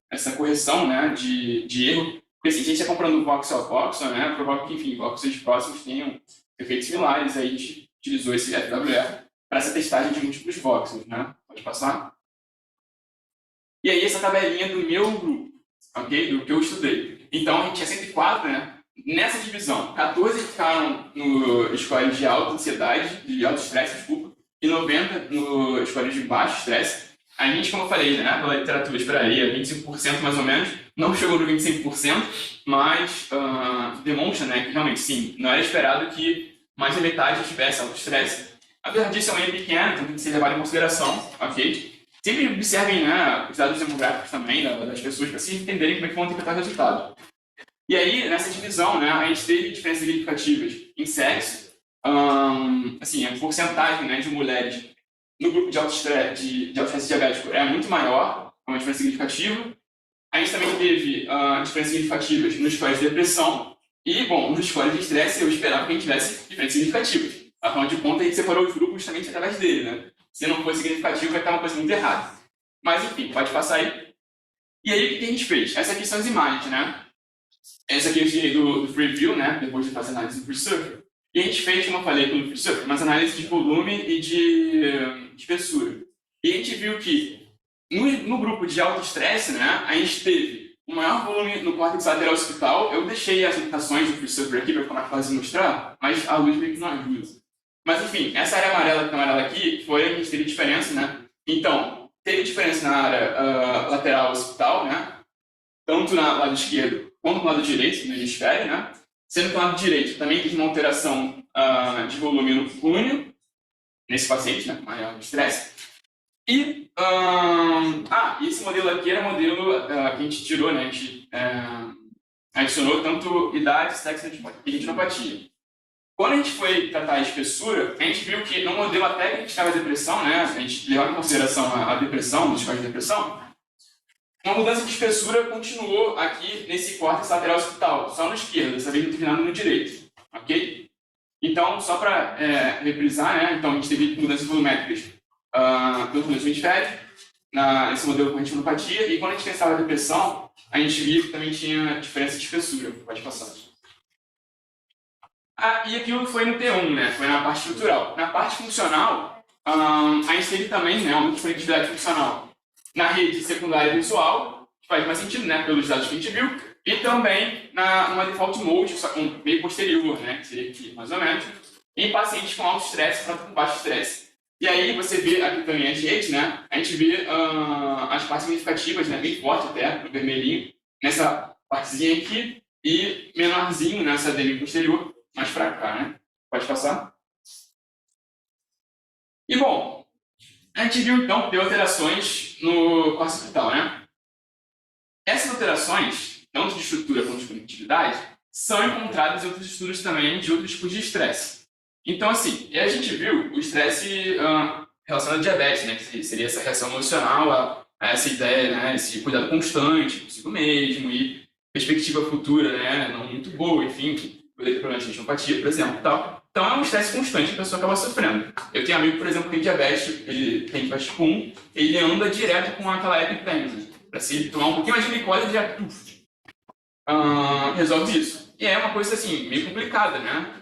essa correção, né, de erro, porque assim, se a gente está comprando voxel a voxel, né, provável que, enfim, voxels próximos tenham efeitos similares, aí a gente utilizou esse FWE para essa testagem de múltiplos voxels, né, pode passar. E aí essa tabelinha do meu grupo, ok, do que eu estudei. Então a gente tinha 104, né, nessa divisão, 14 ficaram no score de alta ansiedade, de alto estresse, desculpa, e 90 no score de baixo estresse. A gente, como eu falei, né, pela literatura esperaria 25% mais ou menos, não chegou no 25%, mas demonstra, né, que realmente sim, não era esperado que mais da metade tivesse alto estresse. Apesar disso, é um N pequeno, então tem que ser levado em consideração, ok? Sempre observem, né, os dados demográficos também das pessoas para se entenderem como é que vão interpretar o resultado. E aí, nessa divisão, né, a gente teve diferenças significativas em sexo, assim, a porcentagem, né, de mulheres no grupo de alto estresse diabético é muito maior, é uma diferença significativa. A gente também teve diferenças significativas nos scores de depressão e, bom, nos scores de estresse eu esperava que a gente tivesse diferenças significativas. Afinal de contas, a gente separou os grupos justamente através dele, né? Se não for significativo, vai estar uma coisa muito errada. Mas, enfim, pode passar aí. E aí, o que a gente fez? Essas aqui são as imagens, né? Essa aqui eu tirei do Freeview, né? Depois de fazer análise do FreeSurfer. E a gente fez, como eu falei, pelo FreeSurfer, umas análises de volume e de espessura. E a gente viu que no grupo de alto estresse, né? A gente teve o maior volume no córtex lateral occipital. Eu deixei as anotações do FreeSurfer aqui para ficar mais fácil de mostrar, mas a luz meio que não ajuda. Mas, enfim, essa área amarela aqui foi a que a gente teve diferença, né? Então, teve diferença na área lateral occipital, né? Tanto no lado esquerdo quanto no lado direito, no hemisfério, né? Sendo que no lado direito também teve uma alteração de volume no cúneo, nesse paciente, né? Maior estresse. E esse modelo aqui era o modelo que a gente tirou, né? A gente adicionou tanto idade, sexo e retinopatia. Quando a gente foi tratar a espessura, a gente viu que no modelo até que a gente estava a depressão, né? A gente levava em consideração a depressão, os casos de depressão, uma mudança de espessura continuou aqui nesse córtex lateral occipital, só no esquerdo, dessa vez não teve nada no direito, ok? Então, só para reprisar, né? Então, a gente teve mudanças volumétricas tanto no hemisfério, nesse modelo com retinopatia, e quando a gente pensava a depressão, a gente via que também tinha diferença de espessura. Pode passar. E aquilo foi no T1, né? Foi na parte estrutural. Na parte funcional, a gente teve também, né, uma disponibilidade funcional na rede secundária visual, que faz mais sentido, né, pelos dados que a gente viu, e também numa default mode, só com meio posterior, né, que seria aqui, mais ou menos, em pacientes com alto estresse quanto com baixo estresse. E aí você vê aqui também as redes, né, a gente vê as partes significativas, né, bem forte até, no vermelhinho, nessa partezinha aqui, e menorzinho nessa dele posterior, mais pra cá, né. Pode passar? E bom, a gente viu então que deu alterações no córtex occipital, né? Essas alterações, tanto de estrutura quanto de conectividade, são encontradas em outros estudos também de outros tipos de estresse. Então, assim, a gente viu o estresse relacionado a diabetes, né? Que seria essa reação emocional a essa ideia, né? Esse cuidado constante consigo mesmo e perspectiva futura, né? Não muito boa, enfim, que poderia ter problemas de retinopatia, por exemplo, e tal. Então é um estresse constante que a pessoa acaba sofrendo. Eu tenho um amigo, por exemplo, que tem diabetes, ele tem diabetes tipo 1, ele anda direto com aquela EpiPen, para se tomar um pouquinho mais de glicose e já resolve isso. E é uma coisa assim, meio complicada, né?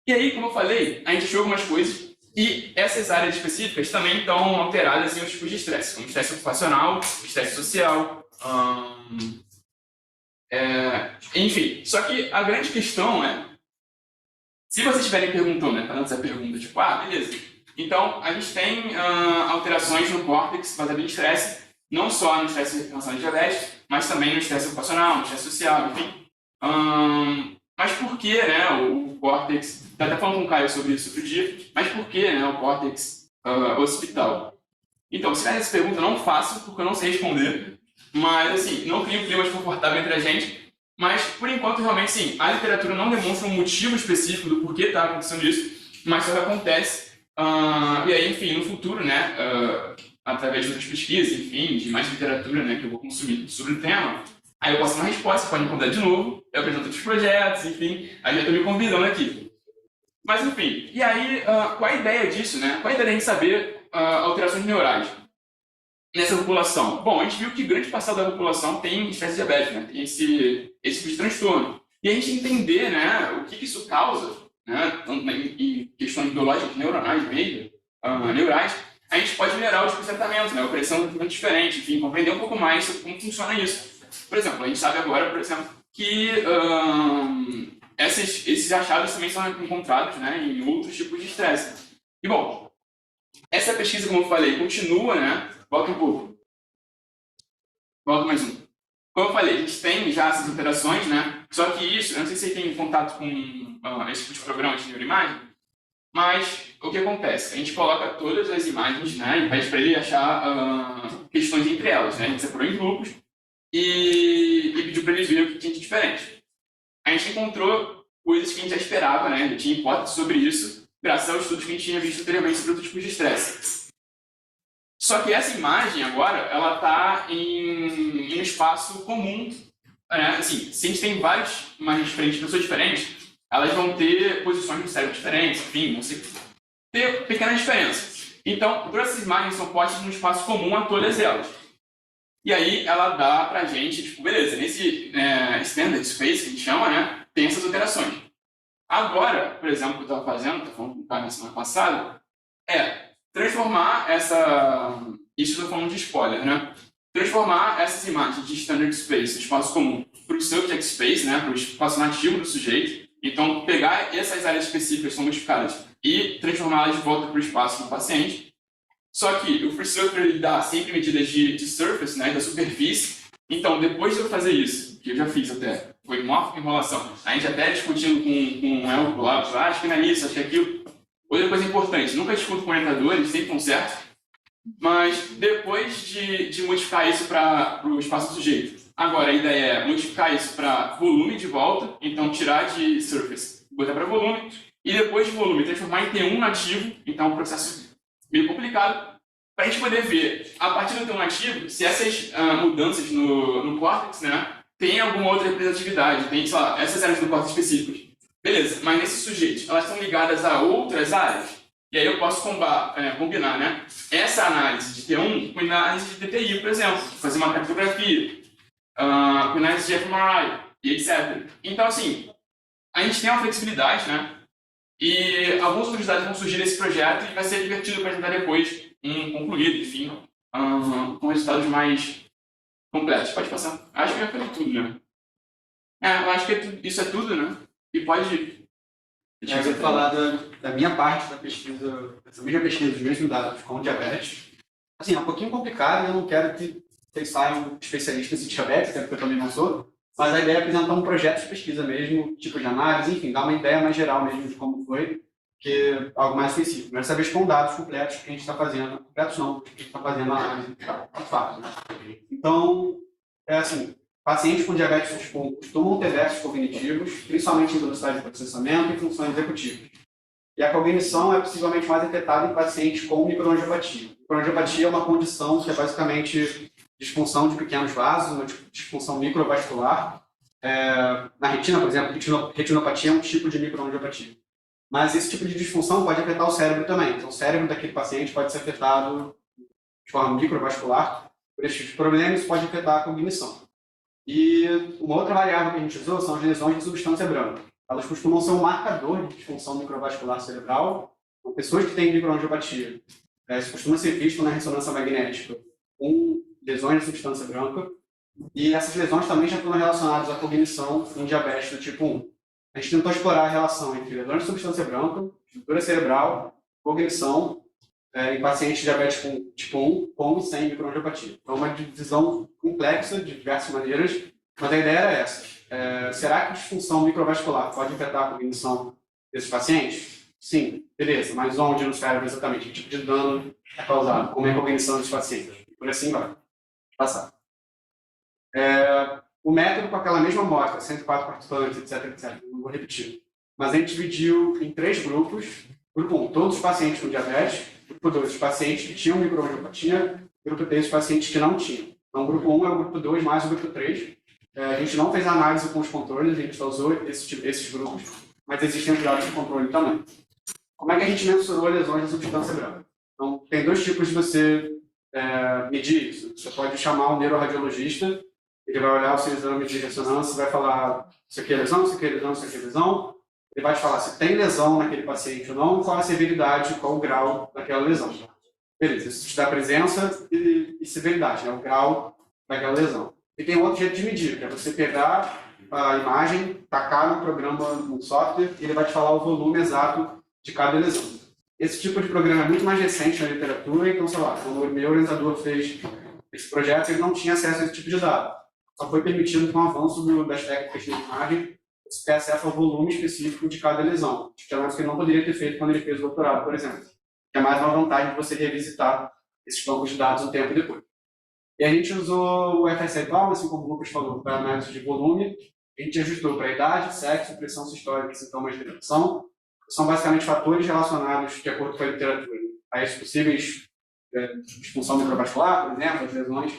E aí, como eu falei, a gente achou algumas coisas e essas áreas específicas também estão alteradas em outros tipos de estresse, como estresse ocupacional, estresse social, enfim. Só que a grande questão é, se vocês estiverem perguntando, né, fazendo essa pergunta, tipo, beleza, então a gente tem alterações no córtex baseado em estresse, não só no estresse relacionado a diabetes, mas também no estresse ocupacional, no estresse social, enfim. Mas por que, né, o córtex... Tá até falando com o Caio sobre isso outro dia, mas por que, né, o córtex occipital? Então, se tiver essa pergunta, não faço, porque eu não sei responder. Mas, assim, não cria um clima desconfortável entre a gente. Mas, por enquanto, realmente, sim, a literatura não demonstra um motivo específico do porquê está acontecendo isso, mas isso acontece. E aí, enfim, no futuro, né, através de outras pesquisas, enfim, de mais literatura, né, que eu vou consumir sobre o tema, aí eu posso dar uma resposta, pode me convidar de novo, eu apresento outros projetos, enfim, aí já estou me convidando aqui. Mas, enfim, e aí, qual a ideia disso, né? Qual a ideia de a gente saber alterações neurais nessa população? Bom, a gente viu que grande parcela da população tem estresse diabético, né? Tem esse tipo de transtorno. E a gente entender, né, o que isso causa, né, em questões biológicas, neuronais mesmo, neurais, a gente pode melhorar o tipo de tratamento, né, oferecer um tratamento diferente, enfim, compreender um pouco mais sobre como funciona isso. Por exemplo, a gente sabe agora, por exemplo, que esses achados também são encontrados, né, em outros tipos de estresse. E, bom, essa pesquisa, como eu falei, continua, né, volta um pouco. Volta mais um. Como eu falei, a gente tem já essas interações, né? Só que isso, eu não sei se você tem contato com esse tipo de programa de neuroimagem, mas o que acontece? A gente coloca todas as imagens, né? E pede para ele achar questões entre elas, né? A gente separou em grupos e pediu para ele ver o que tinha de diferente. A gente encontrou coisas que a gente já esperava, né? Já tinha hipóteses sobre isso, graças aos estudos que a gente tinha visto anteriormente sobre outros tipos de estresse. Só que essa imagem agora, ela está em um espaço comum, né? Assim, se a gente tem várias imagens diferentes, pessoas diferentes, elas vão ter posições no cérebro diferentes, enfim, vão ter pequenas diferenças. Então, todas essas imagens são postas num espaço comum a todas elas. E aí ela dá pra gente, tipo, beleza, nesse standard space que a gente chama, né, tem essas alterações. Agora, por exemplo, o que eu estava fazendo, estava falando com o cara na semana passada, transformar isso eu estou falando de spoiler, né? Transformar essas imagens de standard space, espaço comum, para o subject space, né? Para o espaço nativo do sujeito. Então, pegar essas áreas específicas que são modificadas e transformá-las de volta para o espaço do paciente. Só que o free surfer ele dá sempre medidas de surface, né? Da superfície. Então, depois de eu fazer isso, que eu já fiz até, foi uma enrolação, a gente até discutindo com o Elco lá, acho que não é isso, acho que é aquilo. Outra coisa importante, nunca discuto com orientadores, sempre estão certos, mas depois de modificar isso para o espaço do sujeito, agora a ideia é modificar isso para volume de volta, então tirar de surface, botar para volume, e depois de volume transformar em T1 nativo, então é um processo meio complicado, para a gente poder ver, a partir do T1 nativo, se essas mudanças no córtex, né, tem alguma outra representatividade, tem, sei lá, essas áreas do córtex específicas. Beleza, mas nesses sujeitos, elas estão ligadas a outras áreas, e aí eu posso combinar, né, essa análise de T1 com análise de DTI, por exemplo, fazer uma cartografia, com análise de fMRI, e etc. Então, assim, a gente tem uma flexibilidade, né, e alguns outros dados vão surgir nesse projeto e vai ser divertido para tentar depois concluído, enfim, com resultados mais completos. Pode passar. Acho que já falei tudo, né? Eu acho que isso é tudo, né? E pode... Eu vou falar da minha parte da pesquisa, dessa mesma pesquisa dos mesmos dados com diabetes. Assim, é um pouquinho complicado, eu não quero que vocês saiam especialistas em diabetes, até porque eu também não sou, mas a ideia é apresentar um projeto de pesquisa mesmo, tipo de análise, enfim, dar uma ideia mais geral mesmo de como foi, que é algo mais específico. Mas dessa vez com dados completos que a gente está fazendo, completos não, que a gente está fazendo a análise de fato, né? Então, é assim, pacientes com diabetes tipo 1 costumam ter déficits cognitivos, principalmente em velocidade de processamento e funções executivas. E a cognição é possivelmente mais afetada em pacientes com microangiopatia. Microangiopatia é uma condição que é basicamente disfunção de pequenos vasos, uma disfunção microvascular. Na retina, por exemplo, retinopatia é um tipo de microangiopatia. Mas esse tipo de disfunção pode afetar o cérebro também. Então, o cérebro daquele paciente pode ser afetado de forma microvascular por esse tipo de problema, isso pode afetar a cognição. E uma outra variável que a gente usou são as lesões de substância branca. Elas costumam ser um marcador de disfunção microvascular cerebral. Então, pessoas que têm microangiopatia, isso costuma ser visto na ressonância magnética com lesões de substância branca. E essas lesões também já foram relacionadas à cognição em diabetes do tipo 1. A gente tentou explorar a relação entre lesões de substância branca, estrutura cerebral, cognição, em pacientes diabéticos com tipo 1 com e sem microangiopatia. Então, é uma divisão complexa de diversas maneiras, mas a ideia era essa. será que a disfunção microvascular pode afetar a cognição desses pacientes? Sim, beleza, mas onde no cérebro exatamente? Que tipo de dano é causado? Como é a cognição desses pacientes? E por assim vai. Passar. O método com aquela mesma amostra, 104 participantes, etc, não vou repetir. Mas a gente dividiu em 3 grupos. Grupo 1, todos os pacientes com diabetes. Grupo 2, os pacientes que tinham microangiopatia. Grupo 3, os pacientes que não tinham. Então, o grupo 1 é o grupo 2 mais o grupo 3. A gente não fez análise com os controles, a gente só usou esses grupos, mas existem os dados de controle também. Como é que a gente mensurou lesões de substância branca? Então, tem 2 tipos de você medir isso. Você pode chamar um neuroradiologista, ele vai olhar o seu exame de ressonância e vai falar isso aqui é lesão, isso aqui é lesão, isso aqui é lesão. Ele vai te falar se tem lesão naquele paciente ou não, qual a severidade, qual o grau daquela lesão. Beleza, isso te dá presença e severidade, né? O grau daquela lesão. E tem outro jeito de medir, que é você pegar a imagem, tacar no programa, no software, e ele vai te falar o volume exato de cada lesão. Esse tipo de programa é muito mais recente na literatura, então, sei lá, quando o meu orientador fez esse projeto, ele não tinha acesso a esse tipo de dado. Só foi permitido com o avanço das técnicas de imagem você ter acesso ao volume específico de cada lesão, que é algo que ele não poderia ter feito quando ele fez o doutorado, por exemplo. Que é mais uma vantagem de você revisitar esses bancos de dados um tempo depois. E a gente usou o FSI-PAL, assim como o Lucas falou, para análise de volume. A gente ajustou para idade, sexo, pressão sistólica e sintomas de depressão. São basicamente fatores relacionados, de acordo com a literatura, a esses possíveis disfunção microvascular, por exemplo, as lesões,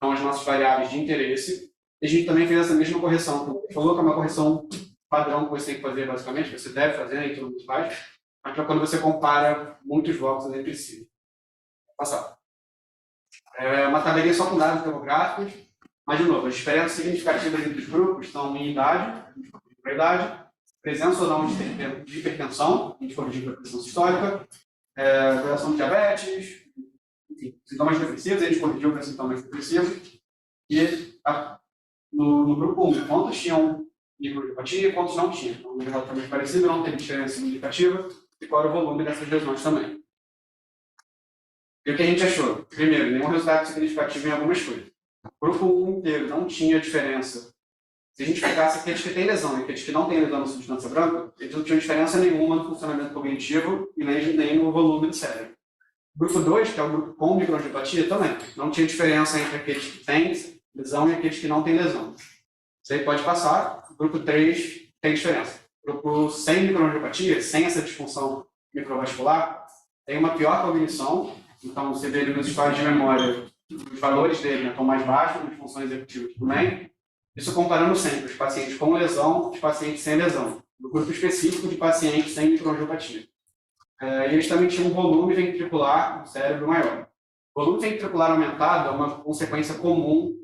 são as nossas variáveis de interesse. E a gente também fez essa mesma correção. Falou que é uma correção padrão que você tem que fazer, basicamente, que você deve fazer, e todo mundo faz, mas é quando você compara muitos voxels entre si. Vou passar. Uma tabelinha só com dados demográficos, mas, de novo, as diferenças significativas entre os grupos estão em idade, presença ou não de hipertensão, a gente corrigiu para a pressão sistólica, duração de diabetes, enfim, sintomas depressivos, a gente corrigiu para sintomas depressivos, e no grupo 1, quantos tinham microangiopatia e quantos não tinham. Então, um relatório parecido, não teve diferença significativa, e qual era o volume dessas lesões também. E o que a gente achou? Primeiro, nenhum resultado significativo em algumas coisas. O grupo 1 inteiro não tinha diferença. Se a gente pegasse aqueles que têm lesão e aqueles que não têm lesão na substância branca, eles não tinham diferença nenhuma no funcionamento cognitivo e nem no volume do cérebro. O grupo 2, que é o grupo com microangiopatia, também não tinha diferença entre aqueles que têm lesão e aqueles que não têm lesão. Isso aí pode passar. O grupo 3 tem diferença. O grupo sem microangiopatia, sem essa disfunção microvascular, tem uma pior cognição. Então, você vê nos estados de memória, os valores dele estão mais baixos, nas funções executivas também. Isso comparando sempre os pacientes com lesão e os pacientes sem lesão, no grupo específico de pacientes sem microangiopatia. E eles também tinham um volume ventricular no cérebro maior. O volume ventricular aumentado é uma consequência comum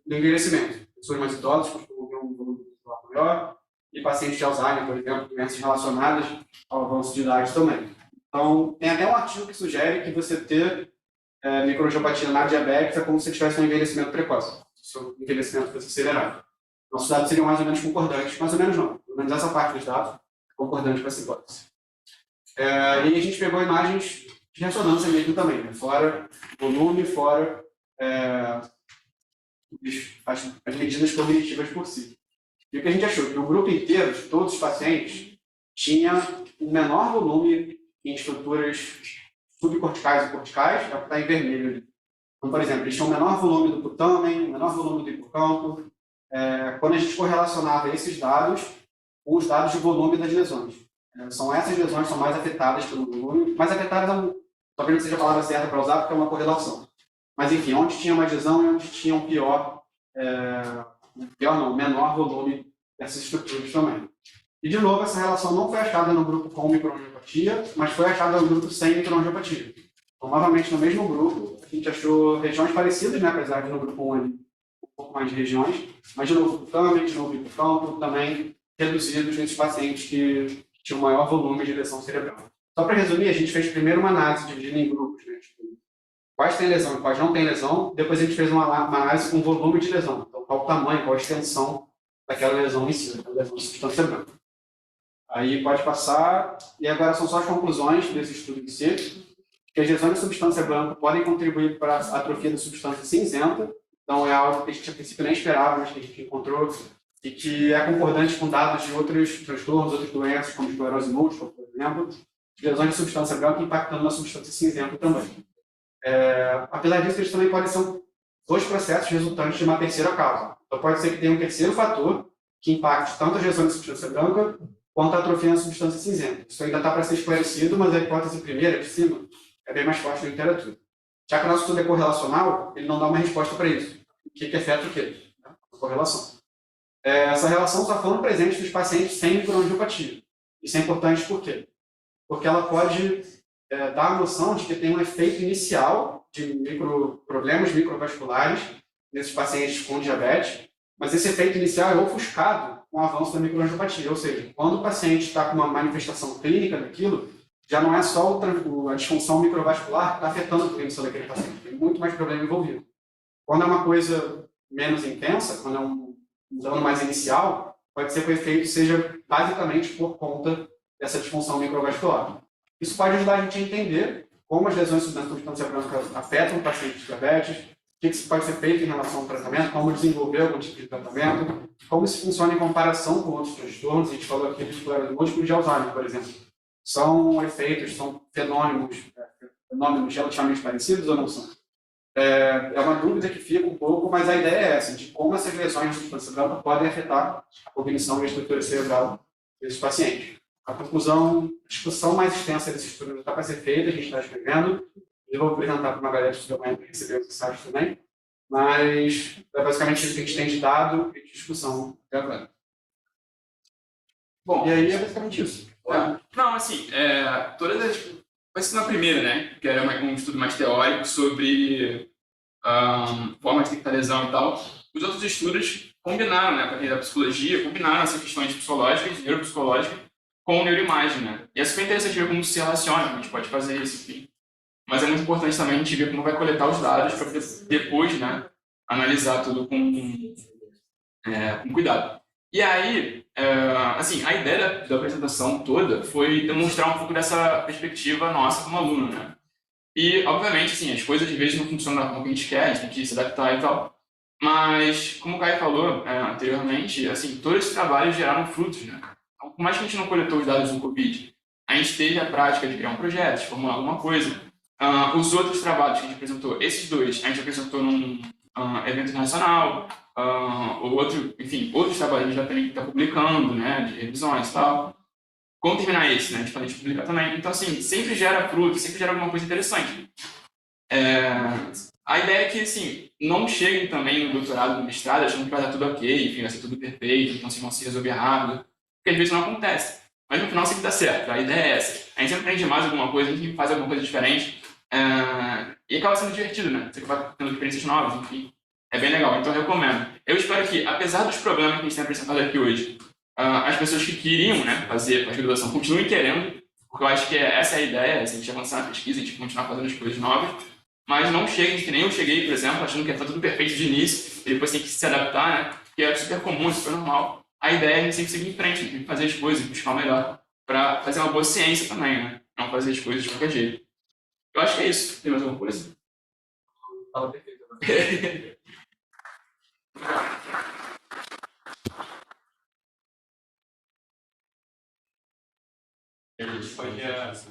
do envelhecimento. Pessoas mais idosas costumam ter um volume ventricular maior, e pacientes de Alzheimer, por exemplo, doenças relacionadas ao avanço de idade também. Então, tem até um artigo que sugere que você ter microangiopatia na diabetes é como se tivesse um envelhecimento precoce, se o envelhecimento fosse acelerado. Nossos dados seriam mais ou menos concordantes, mais ou menos não, pelo menos essa parte dos dados é concordante com essa hipótese. E a gente pegou imagens de ressonância mesmo também, né? Fora volume, fora as medidas cognitivas por si. E o que a gente achou? Que o grupo inteiro, de todos os pacientes, tinha um menor volume em estruturas subcorticais e corticais, é o que está em vermelho ali. Então, por exemplo, eles tinham um menor volume do putamen, um menor volume do hipocampo, quando a gente correlacionava esses dados com os dados de volume das lesões. São essas lesões que são mais afetadas pelo volume, mais afetadas, talvez não seja a palavra certa para usar, porque é uma correlação. Mas, enfim, onde tinha mais lesão e onde tinha um menor volume dessas estruturas também. E, de novo, essa relação não foi achada no grupo com microangiopatia, mas foi achada no grupo sem microangiopatia. Então, novamente, no mesmo grupo, a gente achou regiões parecidas, né, apesar de no grupo 1 ali, um pouco mais de regiões, mas, de novo, putamen, de novo, hipocampo, também reduzidos nesses pacientes que tinham maior volume de lesão cerebral. Só para resumir, a gente fez primeiro uma análise dividida em grupos, né, tipo, quais têm lesão e quais não têm lesão, depois a gente fez uma análise com volume de lesão, então qual o tamanho, qual a extensão daquela lesão em si, daquela lesão de substância branca. Aí pode passar, e agora são só as conclusões desse estudo em si, que as lesões de substância branca podem contribuir para a atrofia da substância cinzenta, então é algo que a gente a princípio nem esperava, mas que a gente encontrou e que é concordante com dados de outros transtornos, outras doenças, como esclerose múltipla, por exemplo, lesões de substância branca impactando na substância cinzenta também. Apesar disso, eles também podem ser dois processos resultantes de uma terceira causa. Então, pode ser que tenha um terceiro fator que impacte tanto as lesões de substância branca quanto a atrofia na substância cinzenta. Isso ainda está para ser esclarecido, mas a hipótese primeira, de cima, é bem mais forte na literatura. Já que o nosso estudo é correlacional, ele não dá uma resposta para isso. O que afeta o quê? A correlação. Essa relação está falando presente nos pacientes sem microangiopatia. Isso é importante por quê? Porque ela pode dar a noção de que tem um efeito inicial de problemas microvasculares nesses pacientes com diabetes, mas esse efeito inicial é ofuscado com o avanço da microangiopatia. Ou seja, quando o paciente está com uma manifestação clínica daquilo, já não é só a disfunção microvascular que está afetando a cognição daquele paciente, tem muito mais problema envolvido. Quando é uma coisa menos intensa, quando é um dano mais inicial, pode ser que o efeito seja basicamente por conta dessa disfunção microvascular. Isso pode ajudar a gente a entender como as lesões na substância branca afetam o paciente de diabetes, o que pode ser feito em relação ao tratamento, como desenvolver algum tipo de tratamento, como isso funciona em comparação com outros transtornos. A gente falou aqui de esclerose múltipla e de Alzheimer, por exemplo. São efeitos, são fenômenos relativamente parecidos ou não são? É uma dúvida que fica um pouco, mas a ideia é essa, de como essas lesões de substância branca podem afetar a cognição e a estrutura cerebral desses pacientes. A conclusão, a discussão mais extensa desse estudo está para ser feita, a gente está escrevendo, eu vou apresentar para uma galera de estudo amanhã para receber os insights também, mas é basicamente isso que a gente tem de dado e de discussão até agora. Bom, e aí é basicamente isso. Não, assim, todas as... Vai ser na primeira, né? Que era um estudo mais teórico sobre forma de detectar lesão e tal. Os outros estudos combinaram, né? Para quem da psicologia, combinaram essas questões psicológicas, neuropsicológicas, com neuroimagem, né? E é super interessante ver como se relaciona, como a gente pode fazer isso, enfim. Mas é muito importante também a gente ver como vai coletar os dados para depois, né? Analisar tudo com cuidado. E aí, assim, a ideia da apresentação toda foi demonstrar um pouco dessa perspectiva nossa como aluno, né? E, obviamente, assim, as coisas às vezes não funcionam da forma que a gente quer, a gente tem que se adaptar e tal. Mas, como o Caio falou anteriormente, assim, todos esses trabalhos geraram frutos, né? Então, por mais que a gente não coletou os dados do Covid, a gente teve a prática de criar um projeto, de formular alguma coisa. Os outros trabalhos que a gente apresentou, esses dois, a gente apresentou num evento internacional, enfim, outros trabalhos a gente já também está publicando, né, de revisões e tal. Quando terminar esse, né, a gente pode publicar também. Então, assim, sempre gera fruto, sempre gera alguma coisa interessante. A ideia é que, assim, não cheguem também no doutorado, no mestrado, achando que vai dar tudo ok, enfim, vai ser tudo perfeito, então vocês vão se resolver rápido, porque às vezes não acontece. Mas no final sempre dá certo, a ideia é essa. A gente sempre aprende mais alguma coisa, a gente faz alguma coisa diferente, e acaba sendo divertido, né? Você vai tendo experiências novas, enfim. É bem legal, então eu recomendo. Eu espero que, apesar dos problemas que a gente tem apresentado aqui hoje, as pessoas que queriam, né, fazer pós-graduação continuem querendo, porque eu acho que essa é a ideia, a gente avançar na pesquisa, a gente continuar fazendo as coisas novas, mas não cheguem, que nem eu cheguei, por exemplo, achando que ia estar tudo perfeito de início, e depois tem que se adaptar, né, que é super comum, super normal. A ideia é a gente sempre seguir em frente, tem que fazer as coisas, buscar o melhor, para fazer uma boa ciência também, né, não fazer as coisas de qualquer jeito. Eu acho que é isso. Tem mais alguma coisa? Fala perfeito. A gente pode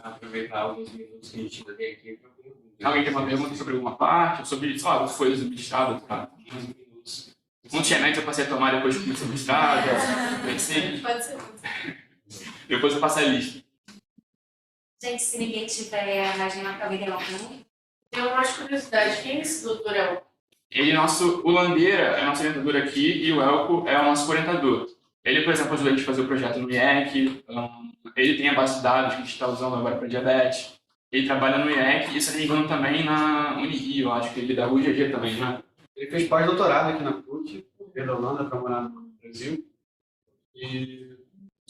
aproveitar alguns minutos que a gente ainda tem aqui para perguntar. Alguém tem uma pergunta sobre alguma parte, ou sobre, sei lá, algumas coisas do mestrado, tá? Alguns minutos. Quantos remédios eu passei a tomar depois de começar o mestrado? Assim. Pode ser. Depois eu passo a lista. Gente, se ninguém tiver mais nenhuma, alguém tem alguma pergunta? Tenho uma curiosidade, quem é esse doutor Elco? O Landeira é nosso orientador aqui e o Elco é o nosso orientador. Ele, por exemplo, ajudou a gente a fazer o projeto no IEC, ele tem a base de dados que a gente está usando agora para diabetes, ele trabalha no IEC e, se não me engano, também na Unirio, acho que ele é da UGG também, né? Ele fez pós-doutorado aqui na PUC, veio da Holanda para morar no Brasil, e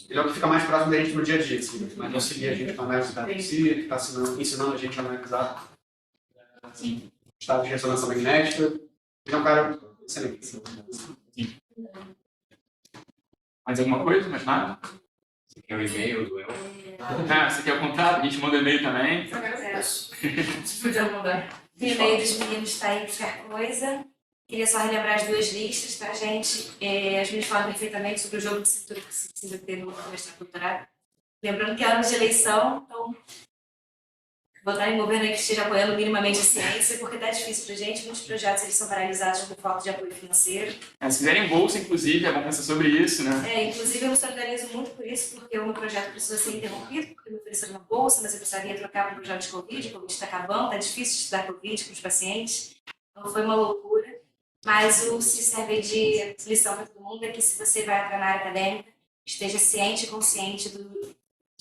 ele é o que fica mais próximo da gente no dia a dia, assim, mas auxilia a gente com a análise da toxia, que está ensinando a gente a analisar estado de ressonância magnética. Ele é um cara excelente. Mais alguma coisa? Mais nada? Você quer o e-mail do El? Você quer o contato? A gente manda e-mail também. Se puder mandar. O e-mail dos meninos está aí, qualquer coisa. Queria só relembrar as duas listas, tá, gente? As meninas falam perfeitamente sobre o jogo de cintura que se precisa ter no mestrado e doutorado. Lembrando que é ano de eleição, então votar em governo aí que esteja apoiando minimamente a ciência, porque tá difícil pra gente, muitos projetos eles são paralisados por falta de apoio financeiro. Se fizerem bolsa, inclusive, é bom pensar sobre isso, né? Inclusive eu me solidarizo muito por isso, porque o meu projeto precisou ser interrompido, porque me ofereceram uma bolsa, mas eu precisaria trocar para um projeto de Covid, o Covid está acabando, tá difícil de estudar Covid com os pacientes, então foi uma loucura. Mas o se serve de lição para todo mundo é que se você vai entrar na área acadêmica, esteja ciente e consciente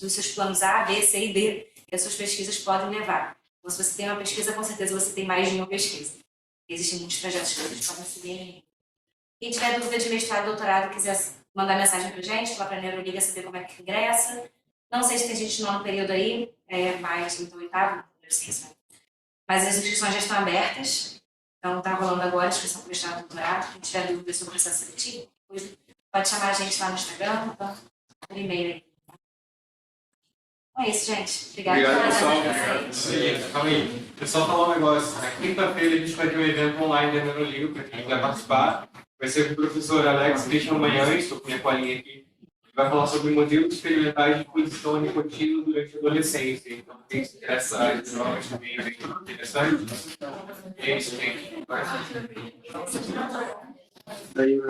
dos seus planos A, B, C e D, que as suas pesquisas podem levar. Então, se você tem uma pesquisa, com certeza você tem mais de uma pesquisa. Existem muitos projetos que vocês podem seguir. Quem tiver dúvida de mestrado, doutorado, quiser mandar mensagem para a gente, lá para a Neuroliga, saber como é que ingressa. Não sei se tem gente no nono período aí, mais no oitavo, neurociência. Mas as inscrições já estão abertas. Então, está rolando agora a inscrição para o mestrado e doutorado. Quem tiver dúvidas sobre o processo seletivo, pode chamar a gente lá no Instagram, então, por e-mail aí. É isso, gente. Obrigada. Obrigado, pessoal. Calma aí. Eu só falar um negócio. Na quinta-feira a gente vai ter um evento online da Neuroliga para quem quiser participar. Vai ser com o professor Alex Christian Manhães, estou com minha colinha aqui. Vai falar sobre modelos experimentais de exposição à nicotina durante a adolescência. Então, quem se interessar, as drogas também é bem interessante. É isso, gente. Daí,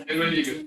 Neuroliga.